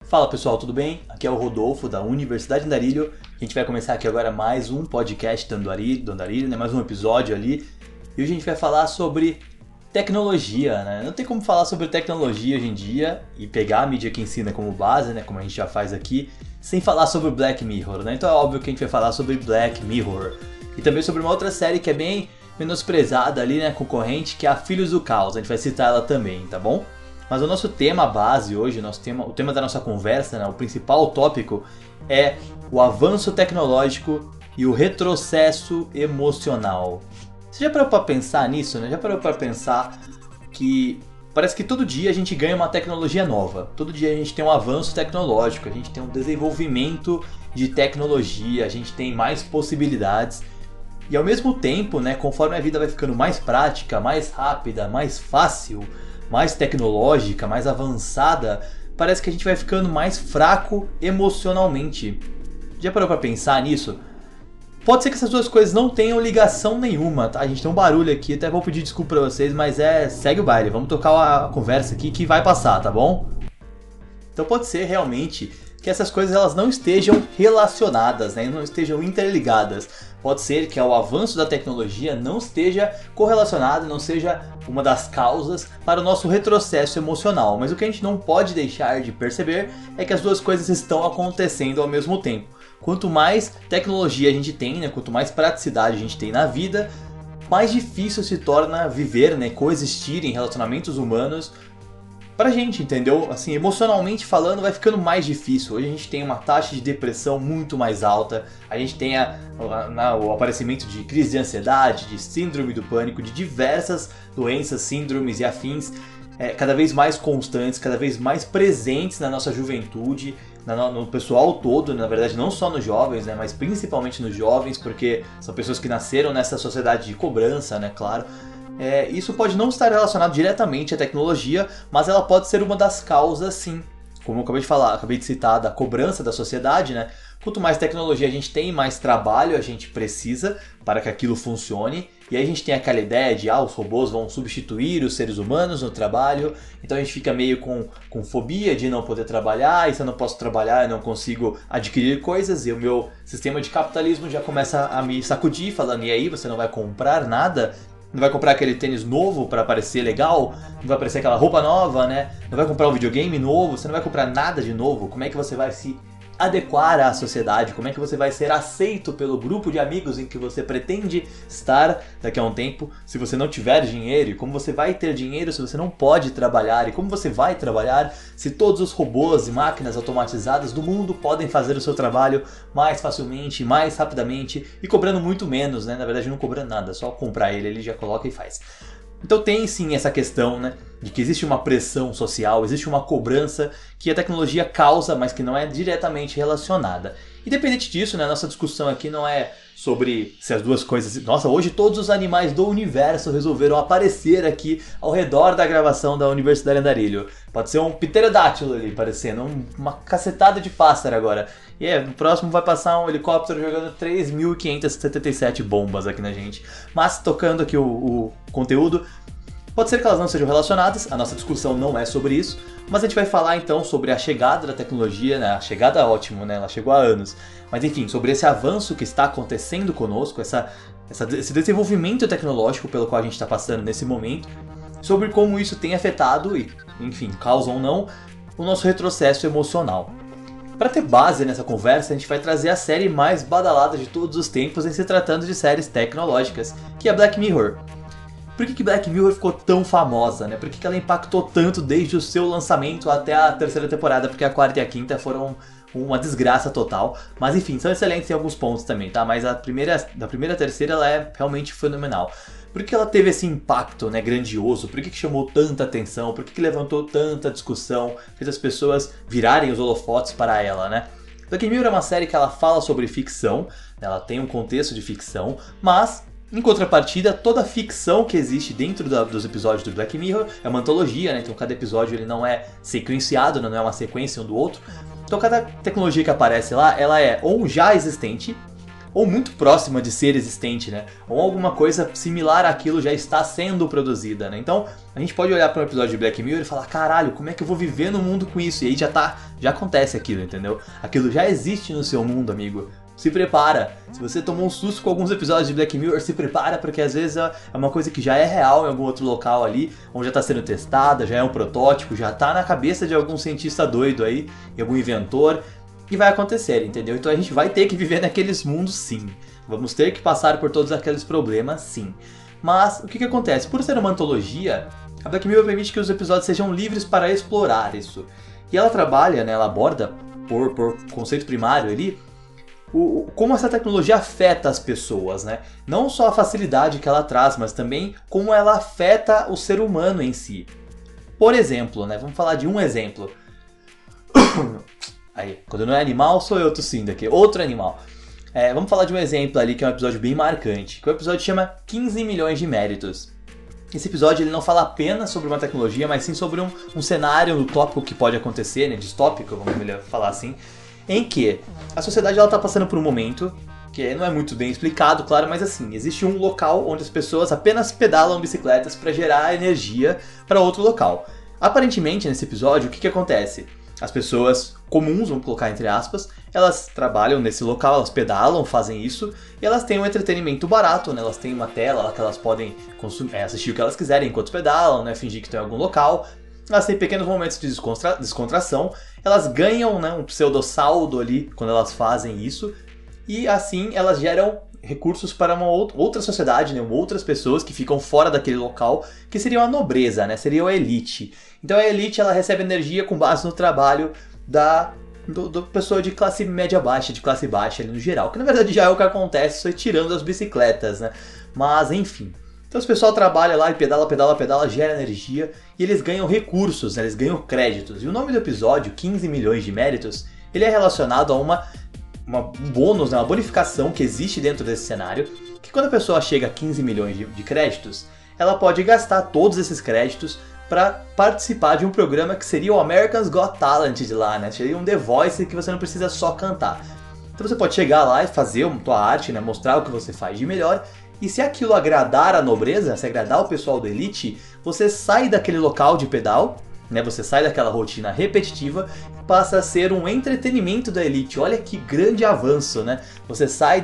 Fala pessoal, tudo bem? Aqui é o Rodolfo da Universidade Andarilho. A gente vai começar aqui agora mais um podcast do Andarilho, né? Mais um episódio ali. E hoje a gente vai falar sobre tecnologia, né? Não tem como falar sobre tecnologia hoje em dia e pegar a mídia que ensina como base, né? Como a gente já faz aqui, sem falar sobre Black Mirror, né? Então é óbvio que a gente vai falar sobre Black Mirror. E também sobre uma outra série que é bem menosprezada ali, né? Concorrente, que é a Filhos do Caos. A gente vai citar ela também, tá bom? Mas o nosso tema base hoje, o tema da nossa conversa, né, o principal tópico é o avanço tecnológico e o retrocesso emocional. Você já parou para pensar nisso, né? Já parou para pensar que parece que todo dia a gente ganha uma tecnologia nova. Todo dia a gente tem um avanço tecnológico, a gente tem um desenvolvimento de tecnologia, a gente tem mais possibilidades. E ao mesmo tempo, né, conforme a vida vai ficando mais prática, mais rápida, mais fácil, mais tecnológica, mais avançada, parece que a gente vai ficando mais fraco emocionalmente. Já parou pra pensar nisso? Pode ser que essas duas coisas não tenham ligação nenhuma, tá? A gente tem um barulho aqui, até vou pedir desculpa pra vocês, mas segue o baile, vamos tocar a conversa aqui que vai passar, tá bom? Então pode ser realmente que essas coisas elas não estejam relacionadas, né? Não estejam interligadas. Pode ser que o avanço da tecnologia não esteja correlacionado, não seja uma das causas para o nosso retrocesso emocional. Mas o que a gente não pode deixar de perceber é que as duas coisas estão acontecendo ao mesmo tempo. Quanto mais tecnologia a gente tem, né? Quanto mais praticidade a gente tem na vida, mais difícil se torna viver, né? Coexistir em relacionamentos humanos pra gente, entendeu? Assim, emocionalmente falando, vai ficando mais difícil. Hoje a gente tem uma taxa de depressão muito mais alta, a gente tem o aparecimento de crise de ansiedade, de síndrome do pânico, de diversas doenças, síndromes e afins, cada vez mais constantes, cada vez mais presentes na nossa juventude, no pessoal todo, na verdade não só nos jovens, né, mas principalmente nos jovens, porque são pessoas que nasceram nessa sociedade de cobrança, né, claro. Isso pode não estar relacionado diretamente à tecnologia, mas ela pode ser uma das causas, sim. Como eu acabei de citar, da cobrança da sociedade, né? Quanto mais tecnologia a gente tem, mais trabalho a gente precisa para que aquilo funcione. E aí a gente tem aquela ideia de os robôs vão substituir os seres humanos no trabalho. Então a gente fica meio com fobia de não poder trabalhar. E se eu não posso trabalhar, eu não consigo adquirir coisas. E o meu sistema de capitalismo já começa a me sacudir, falando: e aí, você não vai comprar nada? Não vai comprar aquele tênis novo para parecer legal? Não vai aparecer aquela roupa nova, né? Não vai comprar um videogame novo? Você não vai comprar nada de novo? Como é que você vai se adequar à sociedade? Como é que você vai ser aceito pelo grupo de amigos em que você pretende estar daqui a um tempo se você não tiver dinheiro? E como você vai ter dinheiro se você não pode trabalhar? E como você vai trabalhar se todos os robôs e máquinas automatizadas do mundo podem fazer o seu trabalho mais facilmente, mais rapidamente e cobrando muito menos, né? Na verdade não cobrando nada, só comprar ele já coloca e faz. Então tem sim essa questão, né, de que existe uma pressão social, existe uma cobrança que a tecnologia causa, mas que não é diretamente relacionada. Independente disso, né, a nossa discussão aqui não é sobre se as duas coisas... Nossa, hoje todos os animais do universo resolveram aparecer aqui ao redor da gravação da Universidade Andarilho. Pode ser um pterodátilo ali aparecendo, uma cacetada de pássaro agora. E no próximo vai passar um helicóptero jogando 3.577 bombas aqui na gente. Mas tocando aqui o conteúdo, pode ser que elas não sejam relacionadas, a nossa discussão não é sobre isso, mas a gente vai falar então sobre a chegada da tecnologia, né? A chegada é ótimo, né? Ela chegou há anos. Mas enfim, sobre esse avanço que está acontecendo conosco, esse desenvolvimento tecnológico pelo qual a gente está passando nesse momento, sobre como isso tem afetado e, enfim, causa ou não, o nosso retrocesso emocional. Para ter base nessa conversa, a gente vai trazer a série mais badalada de todos os tempos em se tratando de séries tecnológicas, que é Black Mirror. Por que Black Mirror ficou tão famosa, né? Por que ela impactou tanto desde o seu lançamento até a terceira temporada? Porque a quarta e a quinta foram uma desgraça total. Mas enfim, são excelentes em alguns pontos também, tá? Mas da primeira à terceira ela é realmente fenomenal. Por que ela teve esse impacto, né, grandioso? Por que chamou tanta atenção? Por que levantou tanta discussão? Fez as pessoas virarem os holofotes para ela, né? Black Mirror é uma série que ela fala sobre ficção, ela tem um contexto de ficção, mas em contrapartida, toda a ficção que existe dentro dos episódios do Black Mirror é uma antologia, né? Então cada episódio ele não é sequenciado, não é uma sequência um do outro. Então cada tecnologia que aparece lá, ela é ou já existente, ou muito próxima de ser existente, né? Ou alguma coisa similar àquilo já está sendo produzida, né? Então, a gente pode olhar para um episódio de Black Mirror e falar, caralho, como é que eu vou viver no mundo com isso? E aí já acontece aquilo, entendeu? Aquilo já existe no seu mundo, amigo. Se prepara. Se você tomou um susto com alguns episódios de Black Mirror, se prepara, porque às vezes é uma coisa que já é real em algum outro local ali, onde já está sendo testada, já é um protótipo, já está na cabeça de algum cientista doido aí, algum inventor, e vai acontecer, entendeu? Então a gente vai ter que viver naqueles mundos, sim. Vamos ter que passar por todos aqueles problemas, sim. Mas o que acontece? Por ser uma antologia, a Black Mirror permite que os episódios sejam livres para explorar isso. E ela trabalha, né, ela aborda, por conceito primário ali, como essa tecnologia afeta as pessoas, né? Não só a facilidade que ela traz, mas também como ela afeta o ser humano em si. Por exemplo, né? Vamos falar de um exemplo. Aí, quando não é animal, sou eu tossindo aqui. Outro animal. Vamos falar de um exemplo ali que é um episódio bem marcante. Que o episódio chama 15 milhões de méritos. Esse episódio ele não fala apenas sobre uma tecnologia, mas sim sobre um cenário utópico que pode acontecer, né? Distópico, vamos melhor falar assim. Em que a sociedade está passando por um momento que não é muito bem explicado, claro, mas assim, existe um local onde as pessoas apenas pedalam bicicletas para gerar energia para outro local. Aparentemente, nesse episódio, o que acontece? As pessoas comuns, vamos colocar entre aspas, elas trabalham nesse local, elas pedalam, fazem isso, e elas têm um entretenimento barato, né? Elas têm uma tela que elas podem assistir o que elas quiserem enquanto pedalam, né? Fingir que estão em algum local. Elas têm pequenos momentos de descontração, elas ganham, né, um pseudo-saldo ali quando elas fazem isso, e assim elas geram recursos para uma outra sociedade, né, outras pessoas que ficam fora daquele local, que seriam a nobreza, né, seria a elite. Então a elite ela recebe energia com base no trabalho do pessoa de classe média baixa, de classe baixa ali no geral, que na verdade já é o que acontece, só tirando as bicicletas, né, mas enfim. Então o pessoal trabalha lá e pedala, gera energia e eles ganham recursos, né? Eles ganham créditos. E o nome do episódio, 15 milhões de méritos, ele é relacionado a um bônus, né? Uma bonificação que existe dentro desse cenário, que quando a pessoa chega a 15 milhões de créditos, ela pode gastar todos esses créditos para participar de um programa que seria o America's Got Talent de lá, né? Seria um The Voice que você não precisa só cantar. Então você pode chegar lá e fazer a tua arte, né? Mostrar o que você faz de melhor. E se aquilo agradar a nobreza, se agradar o pessoal da elite, você sai daquele local de pedal, né? Você sai daquela rotina repetitiva e passa a ser um entretenimento da elite. Olha que grande avanço, né? Você sai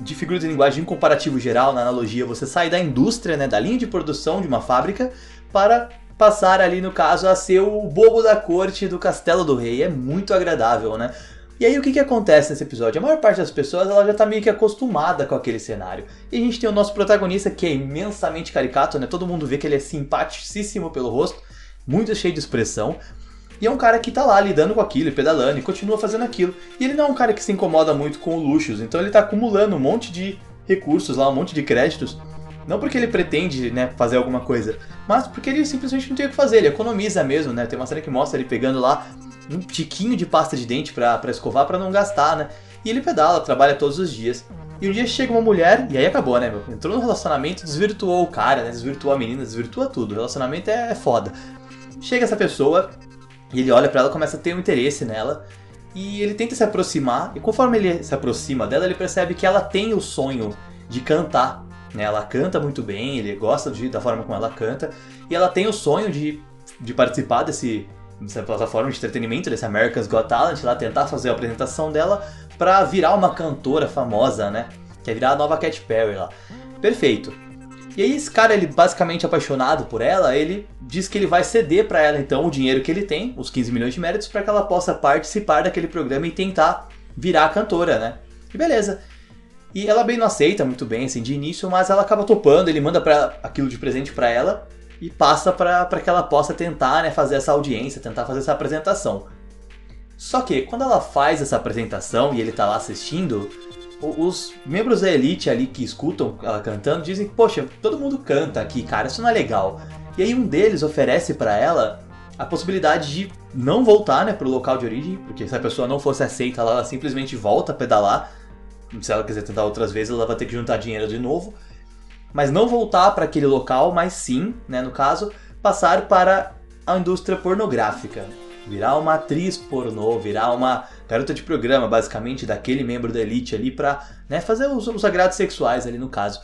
de figura de linguagem em comparativo geral, na analogia, você sai da indústria, né? Da linha de produção de uma fábrica para passar ali, no caso, a ser o bobo da corte do Castelo do Rei. É muito agradável, né? E aí o que acontece nesse episódio? A maior parte das pessoas ela já está meio que acostumada com aquele cenário. E a gente tem o nosso protagonista que é imensamente caricato, né? Todo mundo vê que ele é simpaticíssimo pelo rosto, muito cheio de expressão. E é um cara que tá lá lidando com aquilo, pedalando e continua fazendo aquilo. E ele não é um cara que se incomoda muito com luxos, então ele tá acumulando um monte de recursos lá, um monte de créditos. Não porque ele pretende, né, fazer alguma coisa, mas porque ele simplesmente não tem o que fazer, ele economiza mesmo, né? Tem uma cena que mostra ele pegando lá um tiquinho de pasta de dente pra escovar pra não gastar, né? E ele pedala, trabalha todos os dias. E um dia chega uma mulher, e aí acabou, né, meu? Entrou no relacionamento, desvirtuou o cara, né? Desvirtuou a menina, desvirtua tudo. O relacionamento é foda. Chega essa pessoa, e ele olha pra ela, começa a ter um interesse nela. E ele tenta se aproximar, e conforme ele se aproxima dela, ele percebe que ela tem o sonho de cantar, né? Ela canta muito bem, ele gosta da forma como ela canta. E ela tem o sonho de participar dessa plataforma de entretenimento, desse America's Got Talent, lá tentar fazer a apresentação dela pra virar uma cantora famosa, né? Quer virar a nova Katy Perry lá. Perfeito. E aí esse cara, ele basicamente apaixonado por ela, ele diz que ele vai ceder pra ela então o dinheiro que ele tem, os 15 milhões de méritos, pra que ela possa participar daquele programa e tentar virar cantora, né? E beleza. E ela bem não aceita muito bem, assim, de início, mas ela acaba topando, ele manda aquilo de presente pra ela e passa pra que ela possa tentar, né, fazer essa audiência, tentar fazer essa apresentação. Só que quando ela faz essa apresentação e ele tá lá assistindo, os membros da elite ali que escutam ela cantando dizem que, poxa, todo mundo canta aqui, cara, isso não é legal. E aí um deles oferece pra ela a possibilidade de não voltar, né, pro local de origem, porque se a pessoa não fosse aceita, ela simplesmente volta a pedalar. Se ela quiser tentar outras vezes, ela vai ter que juntar dinheiro de novo. Mas não voltar para aquele local, mas sim, né, no caso, passar para a indústria pornográfica. virar uma atriz pornô, virar uma garota de programa, basicamente, daquele membro da elite ali pra, né, fazer os agrados sexuais ali no caso.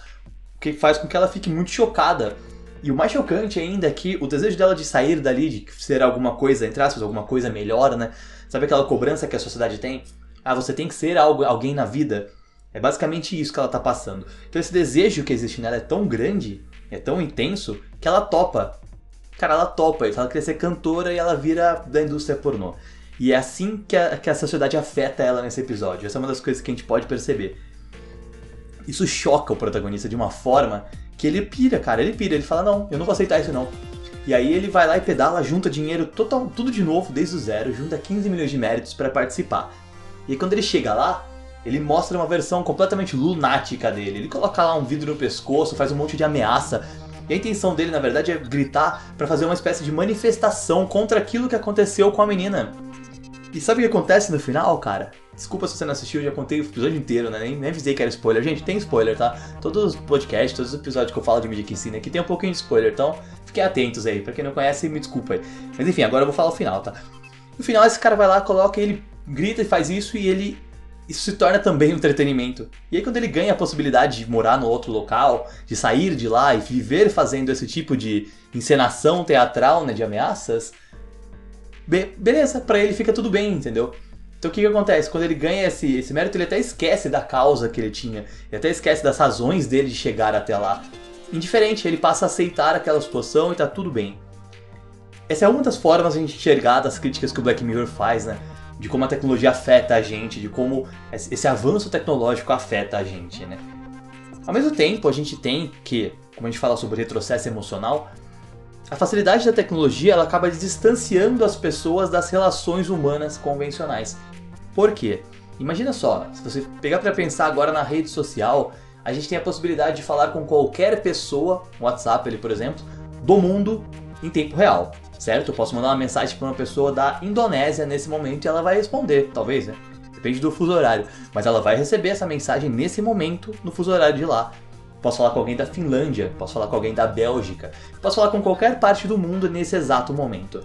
O que faz com que ela fique muito chocada. E o mais chocante ainda é que o desejo dela de sair dali, de ser alguma coisa, entre aspas, alguma coisa melhor, né? Sabe aquela cobrança que a sociedade tem? Ah, você tem que ser alguém na vida. É basicamente isso que ela tá passando. Então esse desejo que existe nela é tão grande, é tão intenso, que ela topa. Cara, ela topa. Ela quer ser cantora e ela vira da indústria pornô. E é assim que a sociedade afeta ela nesse episódio. Essa é uma das coisas que a gente pode perceber. Isso choca o protagonista de uma forma que ele pira, cara. Ele pira, ele fala, não, eu não vou aceitar isso não. E aí ele vai lá e pedala, junta dinheiro tudo de novo, desde o zero, junta 15 milhões de méritos pra participar. E aí quando ele chega lá, ele mostra uma versão completamente lunática dele. Ele coloca lá um vidro no pescoço, faz um monte de ameaça. E a intenção dele, na verdade, é gritar pra fazer uma espécie de manifestação contra aquilo que aconteceu com a menina. E sabe o que acontece no final, cara? Desculpa se você não assistiu, eu já contei o episódio inteiro, né? Nem avisei que era spoiler. Gente, tem spoiler, tá? Todos os podcasts, todos os episódios que eu falo de mídia que ensina aqui tem um pouquinho de spoiler, então fiquem atentos aí. Pra quem não conhece, me desculpa aí. Mas enfim, agora eu vou falar o final, tá? No final, esse cara vai lá, coloca, ele grita e faz isso e isso se torna também um entretenimento. E aí quando ele ganha a possibilidade de morar no outro local, de sair de lá e viver fazendo esse tipo de encenação teatral, né, de ameaças, beleza, pra ele fica tudo bem, entendeu? Então o que acontece? Quando ele ganha esse mérito, ele até esquece da causa que ele tinha, ele até esquece das razões dele de chegar até lá. Indiferente, ele passa a aceitar aquela situação e tá tudo bem. Essa é uma das formas de a gente enxergar das críticas que o Black Mirror faz, né? De como a tecnologia afeta a gente, de como esse avanço tecnológico afeta a gente, né? Ao mesmo tempo, a gente tem que, como a gente fala sobre retrocesso emocional, a facilidade da tecnologia ela acaba distanciando as pessoas das relações humanas convencionais. Por quê? Imagina só, se você pegar para pensar agora na rede social, a gente tem a possibilidade de falar com qualquer pessoa, no WhatsApp ali, por exemplo, do mundo em tempo real, certo? Eu posso mandar uma mensagem para uma pessoa da Indonésia nesse momento e ela vai responder, talvez, né? Depende do fuso horário, mas ela vai receber essa mensagem nesse momento, no fuso horário de lá. Posso falar com alguém da Finlândia, posso falar com alguém da Bélgica, posso falar com qualquer parte do mundo nesse exato momento.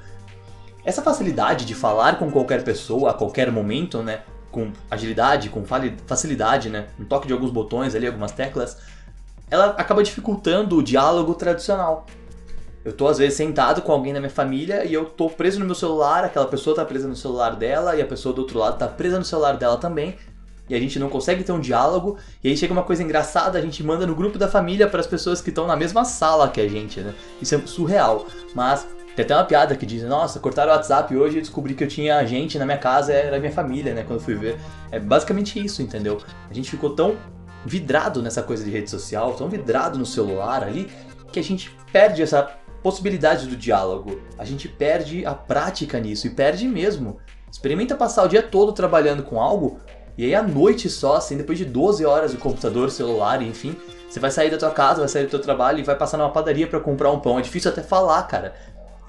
Essa facilidade de falar com qualquer pessoa a qualquer momento, né, com agilidade, com facilidade, né, um toque de alguns botões ali, algumas teclas, ela acaba dificultando o diálogo tradicional. Eu tô às vezes sentado com alguém da minha família e eu tô preso no meu celular, aquela pessoa tá presa no celular dela e a pessoa do outro lado tá presa no celular dela também. E a gente não consegue ter um diálogo, e aí chega uma coisa engraçada, a gente manda no grupo da família para as pessoas que estão na mesma sala que a gente, né? Isso é surreal, mas tem até uma piada que diz, nossa, cortaram o WhatsApp hoje e descobri que eu tinha gente na minha casa, era minha família, né, quando eu fui ver. É basicamente isso, entendeu? A gente ficou tão vidrado nessa coisa de rede social, tão vidrado no celular ali, que a gente perde essa possibilidade do diálogo, a gente perde a prática nisso, e perde mesmo. Experimenta passar o dia todo trabalhando com algo, e aí à noite só, assim, depois de 12 horas de computador, celular, enfim, você vai sair da tua casa, vai sair do teu trabalho e vai passar numa padaria pra comprar um pão. É difícil até falar, cara.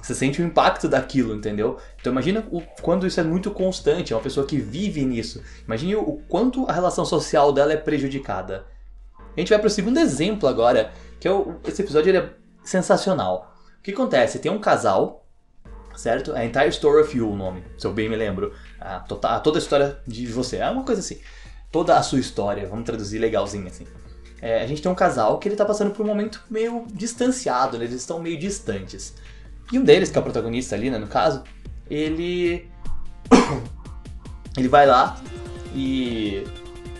Você sente o impacto daquilo, entendeu? Então imagina quando isso é muito constante, é uma pessoa que vive nisso. Imagine o quanto a relação social dela é prejudicada. A gente vai pro segundo exemplo agora, que esse episódio ele é sensacional. O que acontece? Tem um casal, certo? A Entire Story of You o nome, se eu bem me lembro. Toda a história de você. É uma coisa assim. Toda a sua história, vamos traduzir legalzinho assim. A gente tem um casal que ele tá passando por um momento meio distanciado, né? Eles estão meio distantes. E um deles, que é o protagonista ali, né, no caso, ele vai lá e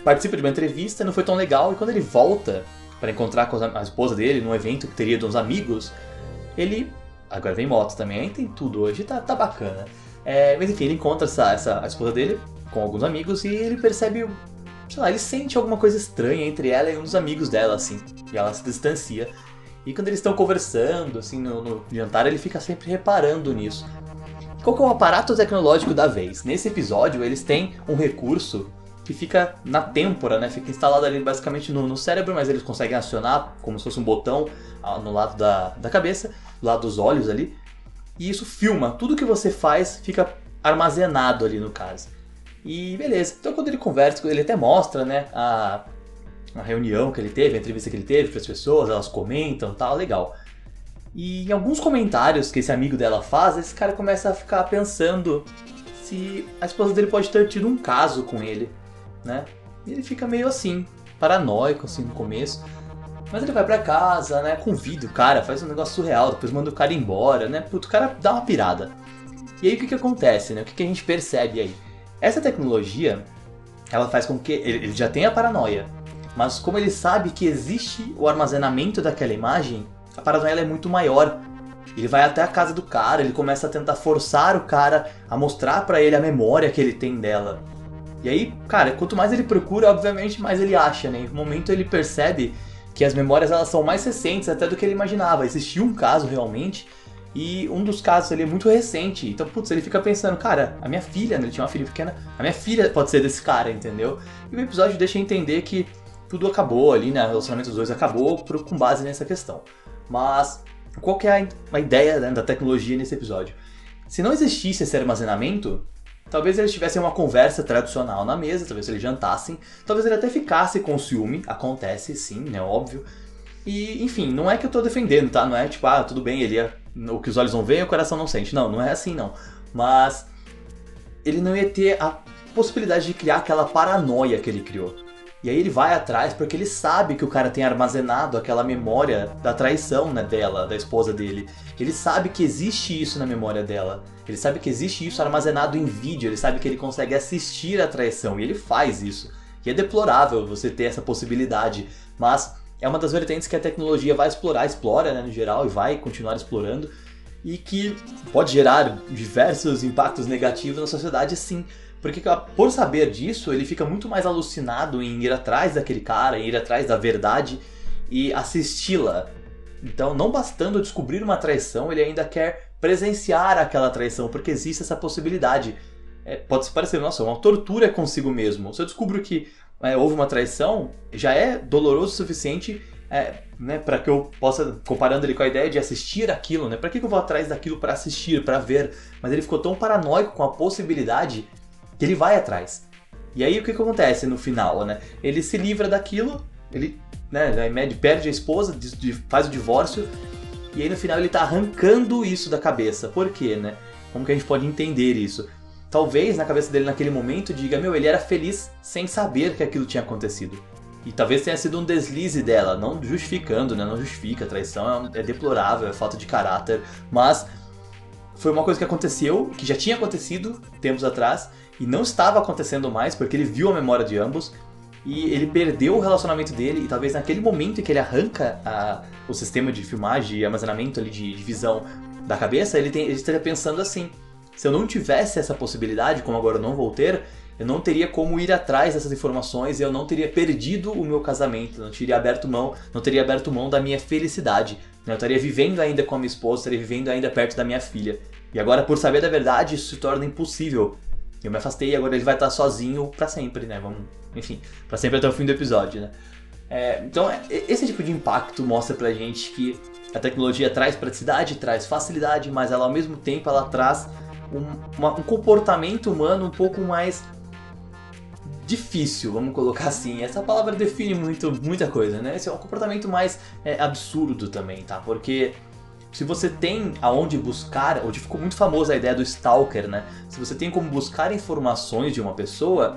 participa de uma entrevista, não foi tão legal, e quando ele volta para encontrar com a esposa dele num evento que teria de uns amigos, ele... Agora vem moto também, aí tem tudo hoje, tá bacana. Mas enfim, ele encontra a esposa dele com alguns amigos e ele percebe, sei lá, ele sente alguma coisa estranha entre ela e um dos amigos dela, assim. E ela se distancia. E quando eles estão conversando, assim, no jantar, ele fica sempre reparando nisso. Qual que é o aparato tecnológico da vez? Nesse episódio, eles têm um recurso que fica na têmpora, né? Fica instalado ali basicamente no cérebro, mas eles conseguem acionar como se fosse um botão no lado da cabeça, do lado dos olhos ali. E isso filma, tudo que você faz fica armazenado ali no caso. E beleza, então quando ele conversa, ele até mostra, né, a reunião que ele teve, a entrevista que ele teve para as pessoas, elas comentam, tal, legal. E em alguns comentários que esse amigo dela faz, esse cara começa a ficar pensando se a esposa dele pode ter tido um caso com ele, né? E ele fica meio assim, paranoico assim no começo. Mas ele vai pra casa, né? Convida o cara, faz um negócio surreal, depois manda o cara embora, né? Puto, o cara dá uma pirada. E aí o que acontece, né? O que a gente percebe aí? Essa tecnologia, ela faz com que ele já tenha paranoia, mas como ele sabe que existe o armazenamento daquela imagem, a paranoia ela é muito maior. Ele vai até a casa do cara, ele começa a tentar forçar o cara a mostrar pra ele a memória que ele tem dela. E aí, cara, quanto mais ele procura, obviamente, mais ele acha, né? Em um momento ele percebe que as memórias elas são mais recentes até do que ele imaginava. Existia um caso realmente, e um dos casos ali é muito recente. Então, putz, ele fica pensando, cara, a minha filha, né? Ele tinha uma filha pequena, a minha filha pode ser desse cara, entendeu? E o episódio deixa entender que tudo acabou ali, né? O relacionamento dos dois acabou com base nessa questão. Mas qual que é a ideia, né, da tecnologia nesse episódio? Se não existisse esse armazenamento, talvez eles tivessem uma conversa tradicional na mesa, talvez eles jantassem, talvez ele até ficasse com ciúme, acontece sim, né, óbvio. E, enfim, não é que eu tô defendendo, tá? Não é tipo, tudo bem, o que os olhos não veem, o coração não sente. Não, não é assim não. Mas ele não ia ter a possibilidade de criar aquela paranoia que ele criou. E aí ele vai atrás porque ele sabe que o cara tem armazenado aquela memória da traição, né, dela, da esposa dele. Ele sabe que existe isso na memória dela. Ele sabe que existe isso armazenado em vídeo. Ele sabe que ele consegue assistir a traição. E ele faz isso. E é deplorável você ter essa possibilidade. Mas é uma das vertentes que a tecnologia vai explora, né, no geral, e vai continuar explorando. E que pode gerar diversos impactos negativos na sociedade, sim. Porque por saber disso, ele fica muito mais alucinado em ir atrás daquele cara, em ir atrás da verdade e assisti-la. Então, não bastando descobrir uma traição, ele ainda quer presenciar aquela traição, porque existe essa possibilidade. Pode parecer, nossa, uma tortura consigo mesmo. Se eu descubro que houve uma traição, já é doloroso o suficiente, né, para que eu possa, comparando ele com a ideia de assistir aquilo, né? Para que eu vou atrás daquilo para assistir, para ver? Mas ele ficou tão paranoico com a possibilidade que ele vai atrás. E aí o que acontece no final, né? Ele se livra daquilo, ele, né, perde a esposa, faz o divórcio, e aí no final ele tá arrancando isso da cabeça. Por quê, né? Como que a gente pode entender isso? Talvez na cabeça dele naquele momento diga, ele era feliz sem saber que aquilo tinha acontecido. E talvez tenha sido um deslize dela, não justificando, né? Não justifica, a traição é deplorável, é falta de caráter, mas foi uma coisa que aconteceu, que já tinha acontecido tempos atrás, e não estava acontecendo mais, porque ele viu a memória de ambos, e ele perdeu o relacionamento dele, e talvez naquele momento em que ele arranca o sistema de filmagem e armazenamento ali de visão da cabeça, ele estaria pensando assim, se eu não tivesse essa possibilidade, como agora eu não vou ter, eu não teria como ir atrás dessas informações, e eu não teria perdido o meu casamento, não teria aberto mão da minha felicidade, né? Eu estaria vivendo ainda com a minha esposa, estaria vivendo ainda perto da minha filha. E agora, por saber da verdade, isso se torna impossível. Eu me afastei e agora ele vai estar sozinho pra sempre, né? Enfim, pra sempre até o fim do episódio, né? Então, esse tipo de impacto mostra pra gente que a tecnologia traz praticidade, traz facilidade, mas ela ao mesmo tempo ela traz um comportamento humano um pouco mais difícil, vamos colocar assim. Essa palavra define muita coisa, né? Esse é um comportamento mais absurdo também, tá? Porque se você tem aonde buscar, hoje ficou muito famosa a ideia do stalker, né? Se você tem como buscar informações de uma pessoa,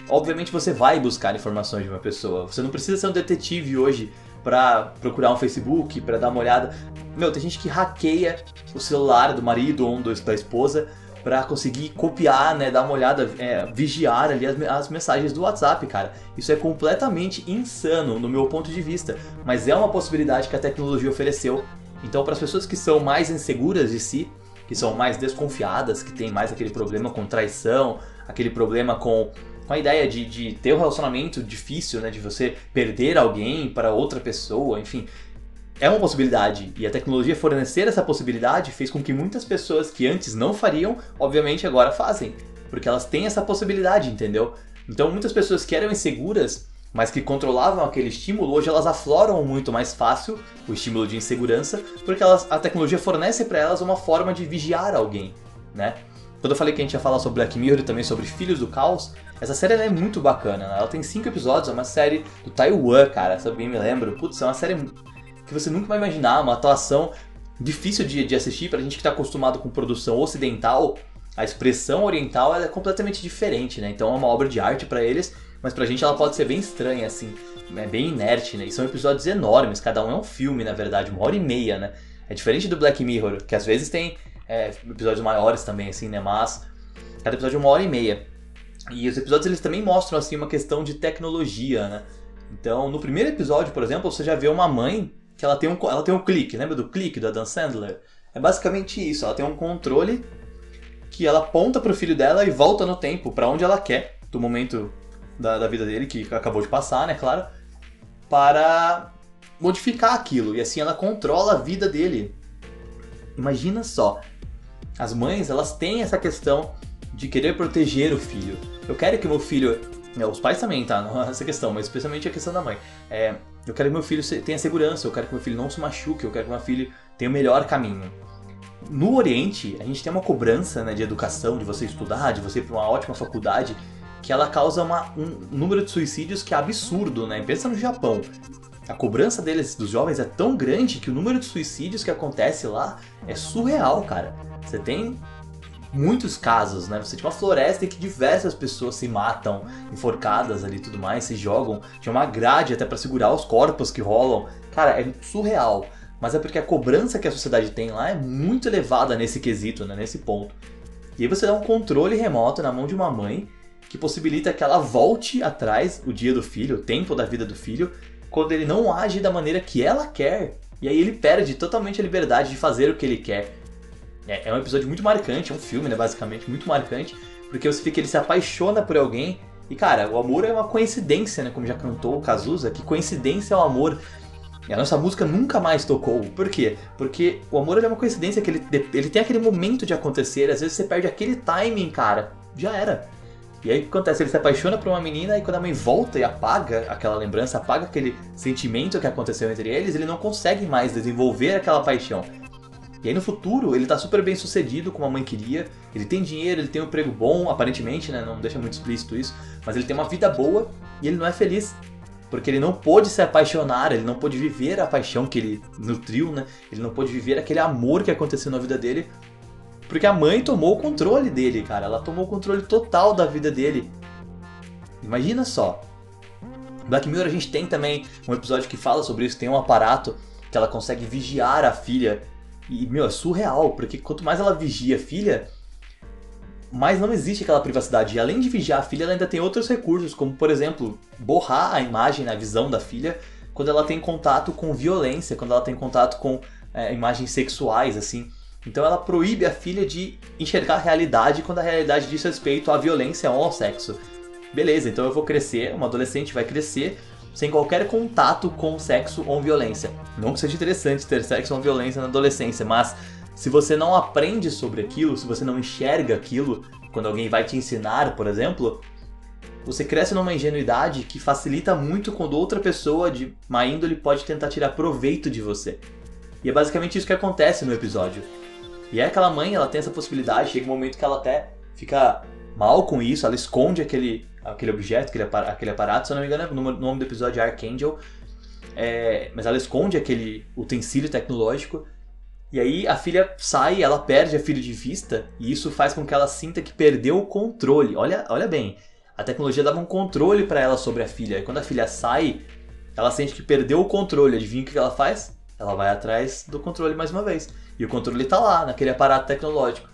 obviamente você vai buscar informações de uma pessoa. Você não precisa ser um detetive hoje pra procurar um Facebook, pra dar uma olhada. Tem gente que hackeia o celular do marido ou da esposa pra conseguir copiar, né, dar uma olhada, vigiar ali as mensagens do WhatsApp, cara. Isso é completamente insano no meu ponto de vista, mas é uma possibilidade que a tecnologia ofereceu. Então, para as pessoas que são mais inseguras de si, que são mais desconfiadas, que tem mais aquele problema com traição, aquele problema com a ideia de ter um relacionamento difícil, né, de você perder alguém para outra pessoa, enfim, é uma possibilidade. E a tecnologia fornecer essa possibilidade fez com que muitas pessoas que antes não fariam, obviamente agora fazem, porque elas têm essa possibilidade, entendeu? Então, muitas pessoas que eram inseguras, mas que controlavam aquele estímulo, hoje elas afloram muito mais fácil o estímulo de insegurança, porque a tecnologia fornece para elas uma forma de vigiar alguém, né? Quando eu falei que a gente ia falar sobre Black Mirror e também sobre Filhos do Caos, essa série é muito bacana, né? Ela tem 5 episódios, é uma série do Taiwan, cara, se eu bem me lembro. Putz, é uma série que você nunca vai imaginar, uma atuação difícil de assistir. Pra gente que tá acostumado com produção ocidental, a expressão oriental ela é completamente diferente, né? Então é uma obra de arte pra eles, mas pra gente ela pode ser bem estranha, assim, é bem inerte, né? E são episódios enormes, cada um é um filme, na verdade, 1h30, né? É diferente do Black Mirror, que às vezes tem episódios maiores também, assim, né? Mas cada episódio é 1h30. E os episódios eles também mostram, assim, uma questão de tecnologia, né? Então, no primeiro episódio, por exemplo, você já vê uma mãe que ela tem um clique, lembra do clique do Adam Sandler? É basicamente isso, ela tem um controle que ela aponta pro filho dela e volta no tempo, pra onde ela quer, do momento da vida dele, que acabou de passar, né, claro, para modificar aquilo, e assim ela controla a vida dele. Imagina só, as mães, elas têm essa questão de querer proteger o filho. Eu quero que meu filho... Os pais também, tá? Não é essa questão, mas especialmente a questão da mãe. Eu quero que meu filho tenha segurança, eu quero que meu filho não se machuque, eu quero que meu filho tenha o melhor caminho. No Oriente, a gente tem uma cobrança, né, de educação, de você estudar, de você ir para uma ótima faculdade, que ela causa um número de suicídios que é absurdo, né? Pensa no Japão. A cobrança deles, dos jovens, é tão grande que o número de suicídios que acontece lá é surreal, cara. Você tem muitos casos, né? Você tinha uma floresta em que diversas pessoas se matam, enforcadas ali e tudo mais, se jogam. Tinha uma grade até pra segurar os corpos que rolam. Cara, é surreal. Mas é porque a cobrança que a sociedade tem lá é muito elevada nesse quesito, né? Nesse ponto. E aí você dá um controle remoto na mão de uma mãe que possibilita que ela volte atrás o dia do filho, o tempo da vida do filho, quando ele não age da maneira que ela quer. E aí ele perde totalmente a liberdade de fazer o que ele quer. É um episódio muito marcante, é um filme, né, basicamente, muito marcante, porque você vê que ele se apaixona por alguém, e cara, o amor é uma coincidência, né, como já cantou o Cazuza, que coincidência é o amor. E a nossa música nunca mais tocou. Por quê? Porque o amor é uma coincidência, que ele tem aquele momento de acontecer, às vezes você perde aquele timing, cara, já era. E aí o que acontece? Ele se apaixona por uma menina e quando a mãe volta e apaga aquela lembrança, apaga aquele sentimento que aconteceu entre eles, ele não consegue mais desenvolver aquela paixão. E aí no futuro ele tá super bem sucedido como a mãe queria, ele tem dinheiro, ele tem um emprego bom, aparentemente, né, não deixa muito explícito isso, mas ele tem uma vida boa e ele não é feliz. Porque ele não pôde se apaixonar, ele não pôde viver a paixão que ele nutriu, né? Ele não pôde viver aquele amor que aconteceu na vida dele, porque a mãe tomou o controle dele, cara. Ela tomou o controle total da vida dele. Imagina só. Black Mirror a gente tem também um episódio que fala sobre isso, tem um aparato que ela consegue vigiar a filha. E, meu, é surreal, porque quanto mais ela vigia a filha, mais não existe aquela privacidade. E além de vigiar a filha, ela ainda tem outros recursos, como, por exemplo, borrar a imagem, a visão da filha, quando ela tem contato com violência, quando ela tem contato com imagens sexuais, assim. Então ela proíbe a filha de enxergar a realidade quando a realidade diz respeito à violência ou ao sexo. Beleza, então eu vou crescer, uma adolescente vai crescer sem qualquer contato com sexo ou violência. Não que seja interessante ter sexo ou violência na adolescência, mas se você não aprende sobre aquilo, se você não enxerga aquilo, quando alguém vai te ensinar, por exemplo, você cresce numa ingenuidade que facilita muito quando outra pessoa de má índole pode tentar tirar proveito de você. E é basicamente isso que acontece no episódio. E é aquela mãe, ela tem essa possibilidade, chega um momento que ela até fica mal com isso, ela esconde aquele objeto, aquele aparato, se eu não me engano, o nome do episódio é Archangel, mas ela esconde aquele utensílio tecnológico, e aí a filha sai, ela perde a filha de vista, e isso faz com que ela sinta que perdeu o controle. Olha bem, a tecnologia dava um controle para ela sobre a filha, e quando a filha sai, ela sente que perdeu o controle. Adivinha o que ela faz? Ela vai atrás do controle mais uma vez. E o controle tá lá, naquele aparato tecnológico.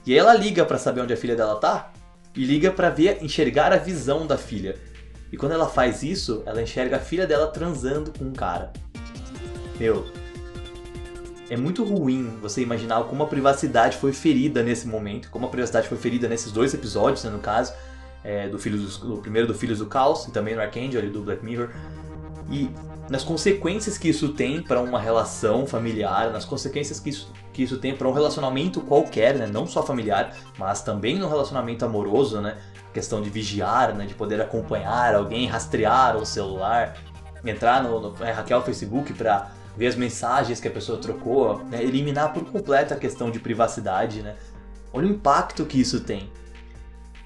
E aí ela liga pra saber onde a filha dela tá, e liga pra enxergar a visão da filha. E quando ela faz isso, ela enxerga a filha dela transando com um cara. Meu, é muito ruim você imaginar como a privacidade foi ferida nesse momento, como a privacidade foi ferida nesses dois episódios, né, no caso, do primeiro do Filhos do Caos, e também no Archangel, ali do Black Mirror. E nas consequências que isso tem para uma relação familiar, nas consequências que isso tem para um relacionamento qualquer, né? Não só familiar, mas também no relacionamento amoroso, né? A questão de vigiar, né? De poder acompanhar alguém, rastrear o celular, entrar hackear o Facebook para ver as mensagens que a pessoa trocou, né? Eliminar por completo a questão de privacidade, né? Olha o impacto que isso tem.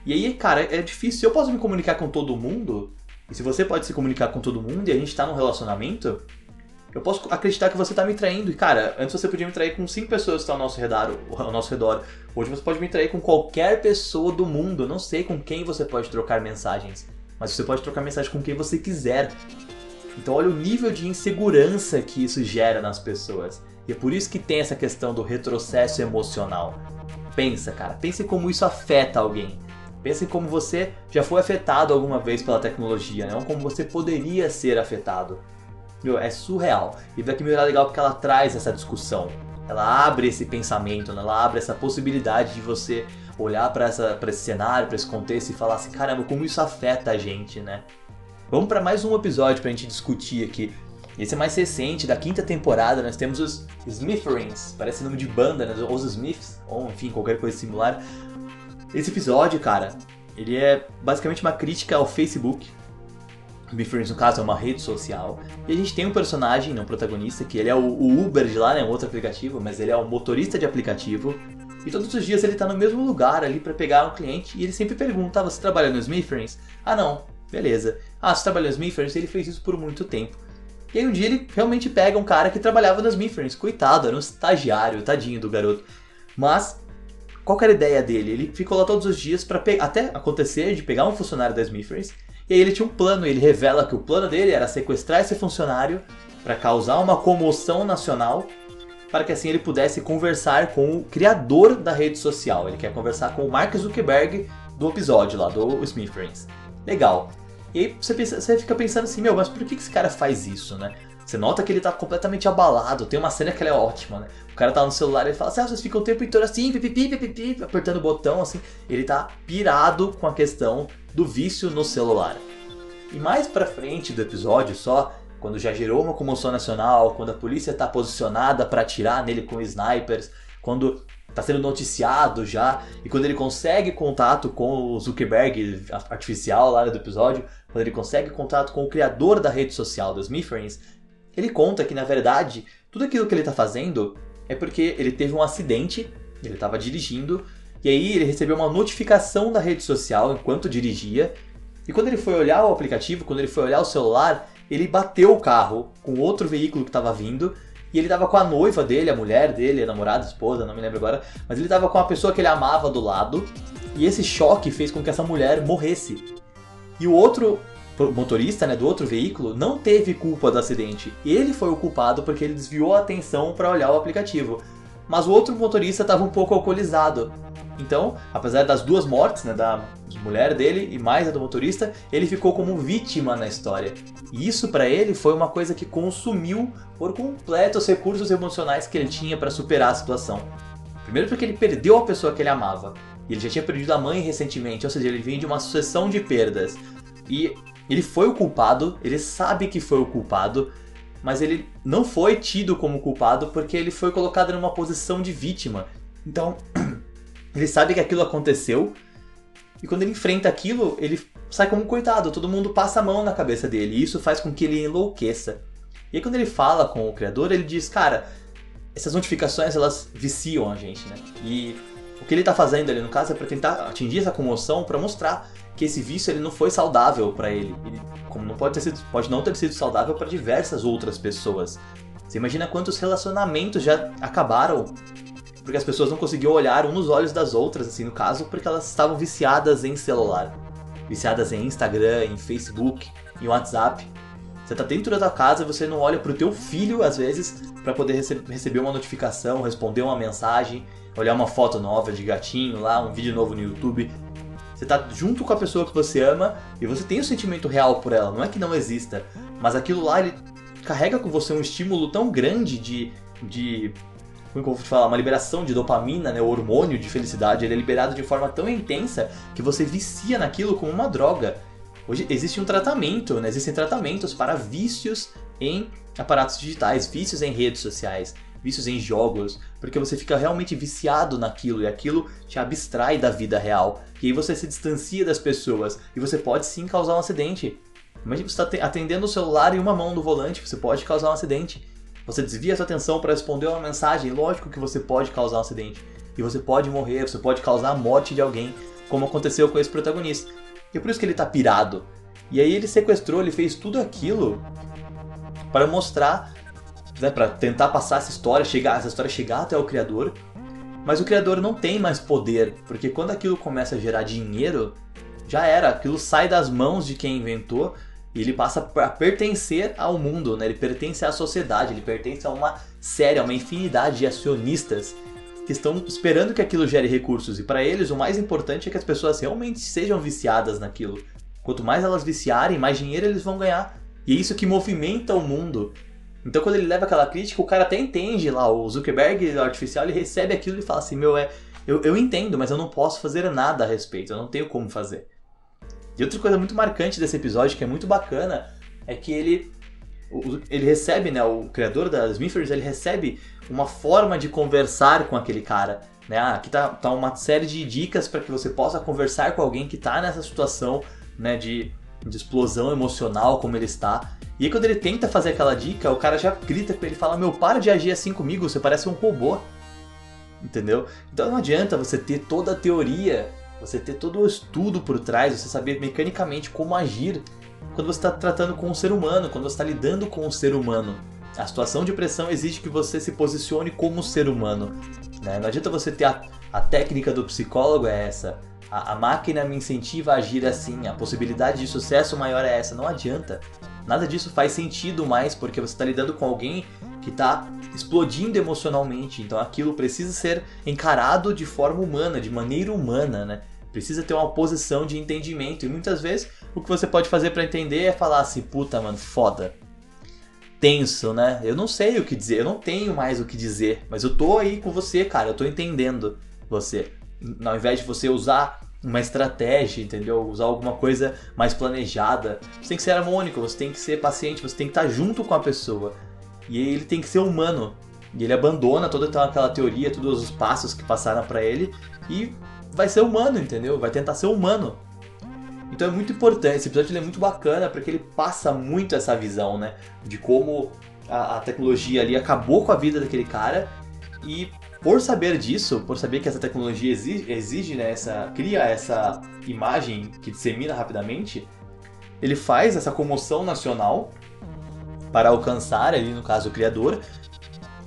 E aí, cara, é difícil. Se eu posso me comunicar com todo mundo, e se você pode se comunicar com todo mundo e a gente tá num relacionamento, Eu posso acreditar que você tá me traindo. E, cara, antes você podia me trair com 5 pessoas que estão ao nosso redor. Hoje você pode me trair com qualquer pessoa do mundo. Eu não sei com quem você pode trocar mensagens, mas você pode trocar mensagem com quem você quiser. Então olha o nível de insegurança que isso gera nas pessoas. E é por isso que tem essa questão do retrocesso emocional. Pensa, cara. Pense como isso afeta alguém. Pense como você já foi afetado alguma vez pela tecnologia, não como você poderia ser afetado. É surreal. E Black Mirror é legal porque ela traz essa discussão. Ela abre esse pensamento, né? Ela abre essa possibilidade de você olhar para esse cenário, para esse contexto e falar assim, caramba, como isso afeta a gente, né? Vamos para mais um episódio pra gente discutir aqui. Esse é mais recente, da 5ª temporada, nós temos os Smithereens, parece nome de banda, né? Os Smiths, ou enfim, qualquer coisa similar. Esse episódio, cara, ele é basicamente uma crítica ao Facebook. Smithereens, no caso, é uma rede social. E a gente tem um personagem, um protagonista, que ele é o Uber de lá, né? Um outro aplicativo, mas ele é um motorista de aplicativo. E todos os dias ele tá no mesmo lugar ali pra pegar um cliente. E ele sempre pergunta, você trabalha no Smithereens? Ah, não. Beleza. Ah, você trabalha no Smithereens? Ele fez isso por muito tempo. E aí um dia ele realmente pega um cara que trabalhava no Smithereens. Coitado, era um estagiário, tadinho do garoto. Mas, qual que era a ideia dele? Ele ficou lá todos os dias pra até acontecer de pegar um funcionário da Smithereens. E aí ele tinha um plano, ele revela que o plano dele era sequestrar esse funcionário para causar uma comoção nacional, para que assim ele pudesse conversar com o criador da rede social. Ele quer conversar com o Mark Zuckerberg do episódio lá, do Smithereens. Legal. E aí você fica pensando assim, mas por que esse cara faz isso, né? Você nota que ele tá completamente abalado, tem uma cena que ela é ótima, né? O cara tá no celular e ele fala assim, vocês ficam o tempo inteiro assim, pipipi, apertando o botão, assim. Ele tá pirado com a questão do vício no celular. E mais pra frente do episódio, só quando já gerou uma comoção nacional, quando a polícia tá posicionada pra atirar nele com snipers, quando tá sendo noticiado já, e quando ele consegue contato com o Zuckerberg artificial lá do episódio, quando ele consegue contato com o criador da rede social dos Smithereens, ele conta que na verdade tudo aquilo que ele tá fazendo é porque ele teve um acidente, ele estava dirigindo, e aí ele recebeu uma notificação da rede social enquanto dirigia, e quando ele foi olhar o aplicativo, quando ele foi olhar o celular, ele bateu o carro com outro veículo que estava vindo, e ele estava com a noiva dele, a mulher dele, a namorada, a esposa, não me lembro agora, mas ele estava com a pessoa que ele amava do lado, e esse choque fez com que essa mulher morresse. E o outro motorista, né, do outro veículo não teve culpa do acidente. Ele foi o culpado porque ele desviou a atenção para olhar o aplicativo. Mas o outro motorista estava um pouco alcoolizado. Então, apesar das duas mortes, né, da mulher dele e mais a do motorista, ele ficou como vítima na história. E isso para ele foi uma coisa que consumiu por completo os recursos emocionais que ele tinha para superar a situação. Primeiro porque ele perdeu a pessoa que ele amava. E ele já tinha perdido a mãe recentemente, ou seja, ele vinha de uma sucessão de perdas. E ele foi o culpado, ele sabe que foi o culpado, mas ele não foi tido como culpado porque ele foi colocado numa posição de vítima. Então, ele sabe que aquilo aconteceu, e quando ele enfrenta aquilo, ele sai como um coitado, todo mundo passa a mão na cabeça dele, e isso faz com que ele enlouqueça. E aí quando ele fala com o criador, ele diz, cara, essas notificações elas viciam a gente, né? E o que ele tá fazendo ali no caso é pra tentar atingir essa comoção, pra mostrar que esse vício ele não foi saudável pra ele. Como não pode não ter sido saudável pra diversas outras pessoas. Você imagina quantos relacionamentos já acabaram porque as pessoas não conseguiam olhar um nos olhos das outras, assim, no caso, porque elas estavam viciadas em celular. Viciadas em Instagram, em Facebook, em WhatsApp. Você tá dentro da tua casa e você não olha pro teu filho, às vezes, pra poder receber uma notificação, responder uma mensagem, olhar uma foto nova de gatinho lá, um vídeo novo no YouTube. Você tá junto com a pessoa que você ama e você tem um sentimento real por ela, não é que não exista, mas aquilo lá, ele carrega com você um estímulo tão grande de como eu vou te falar, uma liberação de dopamina, né, o hormônio de felicidade, ele é liberado de forma tão intensa que você vicia naquilo como uma droga. Hoje existe um tratamento, né, existem tratamentos para vícios em aparatos digitais, vícios em redes sociais, vícios em jogos, porque você fica realmente viciado naquilo e aquilo te abstrai da vida real. E aí você se distancia das pessoas e você pode sim causar um acidente. Imagina você está atendendo o celular em uma mão no volante, você pode causar um acidente. Você desvia sua atenção para responder uma mensagem, lógico que você pode causar um acidente. E você pode morrer, você pode causar a morte de alguém, como aconteceu com esse protagonista. E é por isso que ele tá pirado. E aí ele sequestrou, ele fez tudo aquilo para mostrar né, para tentar passar essa história chegar até o criador. Mas o criador não tem mais poder, porque quando aquilo começa a gerar dinheiro, já era, aquilo sai das mãos de quem inventou e ele passa a pertencer ao mundo, né? Ele pertence à sociedade, ele pertence a uma série, a uma infinidade de acionistas que estão esperando que aquilo gere recursos. E para eles o mais importante é que as pessoas realmente sejam viciadas naquilo. Quanto mais elas viciarem, mais dinheiro eles vão ganhar. E é isso que movimenta o mundo. Então quando ele leva aquela crítica, o cara até entende lá, o Zuckerberg artificial, ele recebe aquilo e fala assim, eu entendo, mas eu não posso fazer nada a respeito, eu não tenho como fazer. E outra coisa muito marcante desse episódio, que é muito bacana, é que ele recebe, né, o criador da Smithers, ele recebe uma forma de conversar com aquele cara. Né? Aqui tá uma série de dicas para que você possa conversar com alguém que está nessa situação, né, de explosão emocional, como ele está. E aí quando ele tenta fazer aquela dica, o cara já grita com ele e fala, para de agir assim comigo, você parece um robô. Entendeu? Então não adianta você ter toda a teoria, você ter todo o estudo por trás, você saber mecanicamente como agir quando você está tratando com um ser humano, quando você está lidando com um ser humano. A situação de pressão exige que você se posicione como ser humano. Né? Não adianta você ter a técnica do psicólogo é essa, a máquina me incentiva a agir assim, a possibilidade de sucesso maior é essa. Não adianta. Nada disso faz sentido mais, porque você está lidando com alguém que está explodindo emocionalmente. Então aquilo precisa ser encarado de forma humana, de maneira humana, né? Precisa ter uma posição de entendimento. E muitas vezes o que você pode fazer para entender é falar assim, puta, mano, foda. Tenso, né? Eu não sei o que dizer, eu não tenho mais o que dizer, mas eu tô aí com você, cara, eu tô entendendo você. Ao invés de você usar uma estratégia, entendeu? Usar alguma coisa mais planejada, você tem que ser harmônico, você tem que ser paciente, você tem que estar junto com a pessoa. E ele tem que ser humano. E ele abandona toda aquela teoria, todos os passos que passaram pra ele e vai ser humano, entendeu? Vai tentar ser humano. Então é muito importante, esse episódio ele é muito bacana porque ele passa muito essa visão, né? De como a tecnologia ali acabou com a vida daquele cara e por saber disso, por saber que essa tecnologia exige, né, cria essa imagem que dissemina rapidamente, ele faz essa comoção nacional para alcançar ali, no caso, o criador,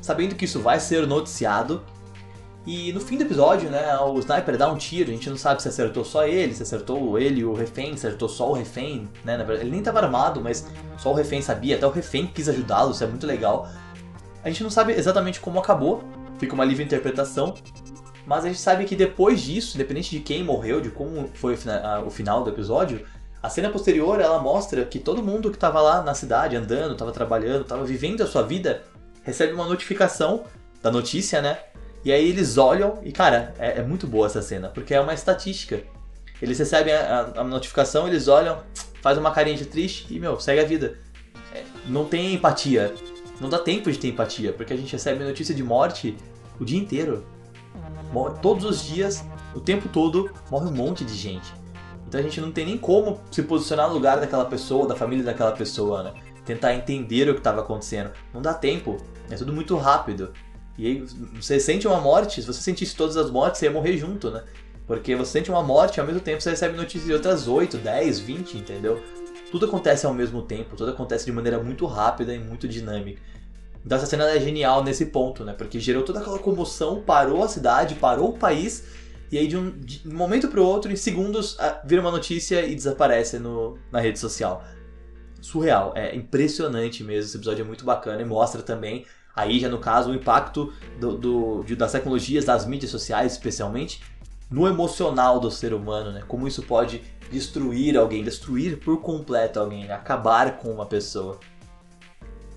sabendo que isso vai ser noticiado. E no fim do episódio, né, o sniper dá um tiro, a gente não sabe se acertou só ele, se acertou ele e o refém, se acertou só o refém, né, na verdade, ele nem estava armado, mas só o refém sabia, até o refém quis ajudá-lo, isso é muito legal. A gente não sabe exatamente como acabou, fica uma livre interpretação, mas a gente sabe que depois disso, independente de quem morreu, de como foi o final do episódio, a cena posterior ela mostra que todo mundo que estava lá na cidade, andando, estava trabalhando, estava vivendo a sua vida, recebe uma notificação da notícia, né? E aí eles olham e, cara, é muito boa essa cena, porque é uma estatística. Eles recebem a notificação, eles olham, faz uma carinha de triste e, segue a vida. Não tem empatia. Não dá tempo de ter empatia, porque a gente recebe notícia de morte o dia inteiro. Todos os dias, o tempo todo, morre um monte de gente. Então a gente não tem nem como se posicionar no lugar daquela pessoa, da família daquela pessoa, né? Tentar entender o que estava acontecendo. Não dá tempo, é tudo muito rápido. E aí você sente uma morte, se você sentisse todas as mortes, você ia morrer junto, né? Porque você sente uma morte e ao mesmo tempo você recebe notícias de outras 8, 10, 20, entendeu? Tudo acontece ao mesmo tempo, tudo acontece de maneira muito rápida e muito dinâmica. Então essa cena é genial nesse ponto, né? Porque gerou toda aquela comoção, parou a cidade, parou o país, e aí de um momento para o outro, em segundos, vira uma notícia e desaparece na rede social. Surreal, é impressionante mesmo, esse episódio é muito bacana e mostra também, aí já no caso, o impacto das tecnologias, das mídias sociais especialmente, no emocional do ser humano, né? Como isso pode destruir alguém, destruir por completo alguém, né? Acabar com uma pessoa.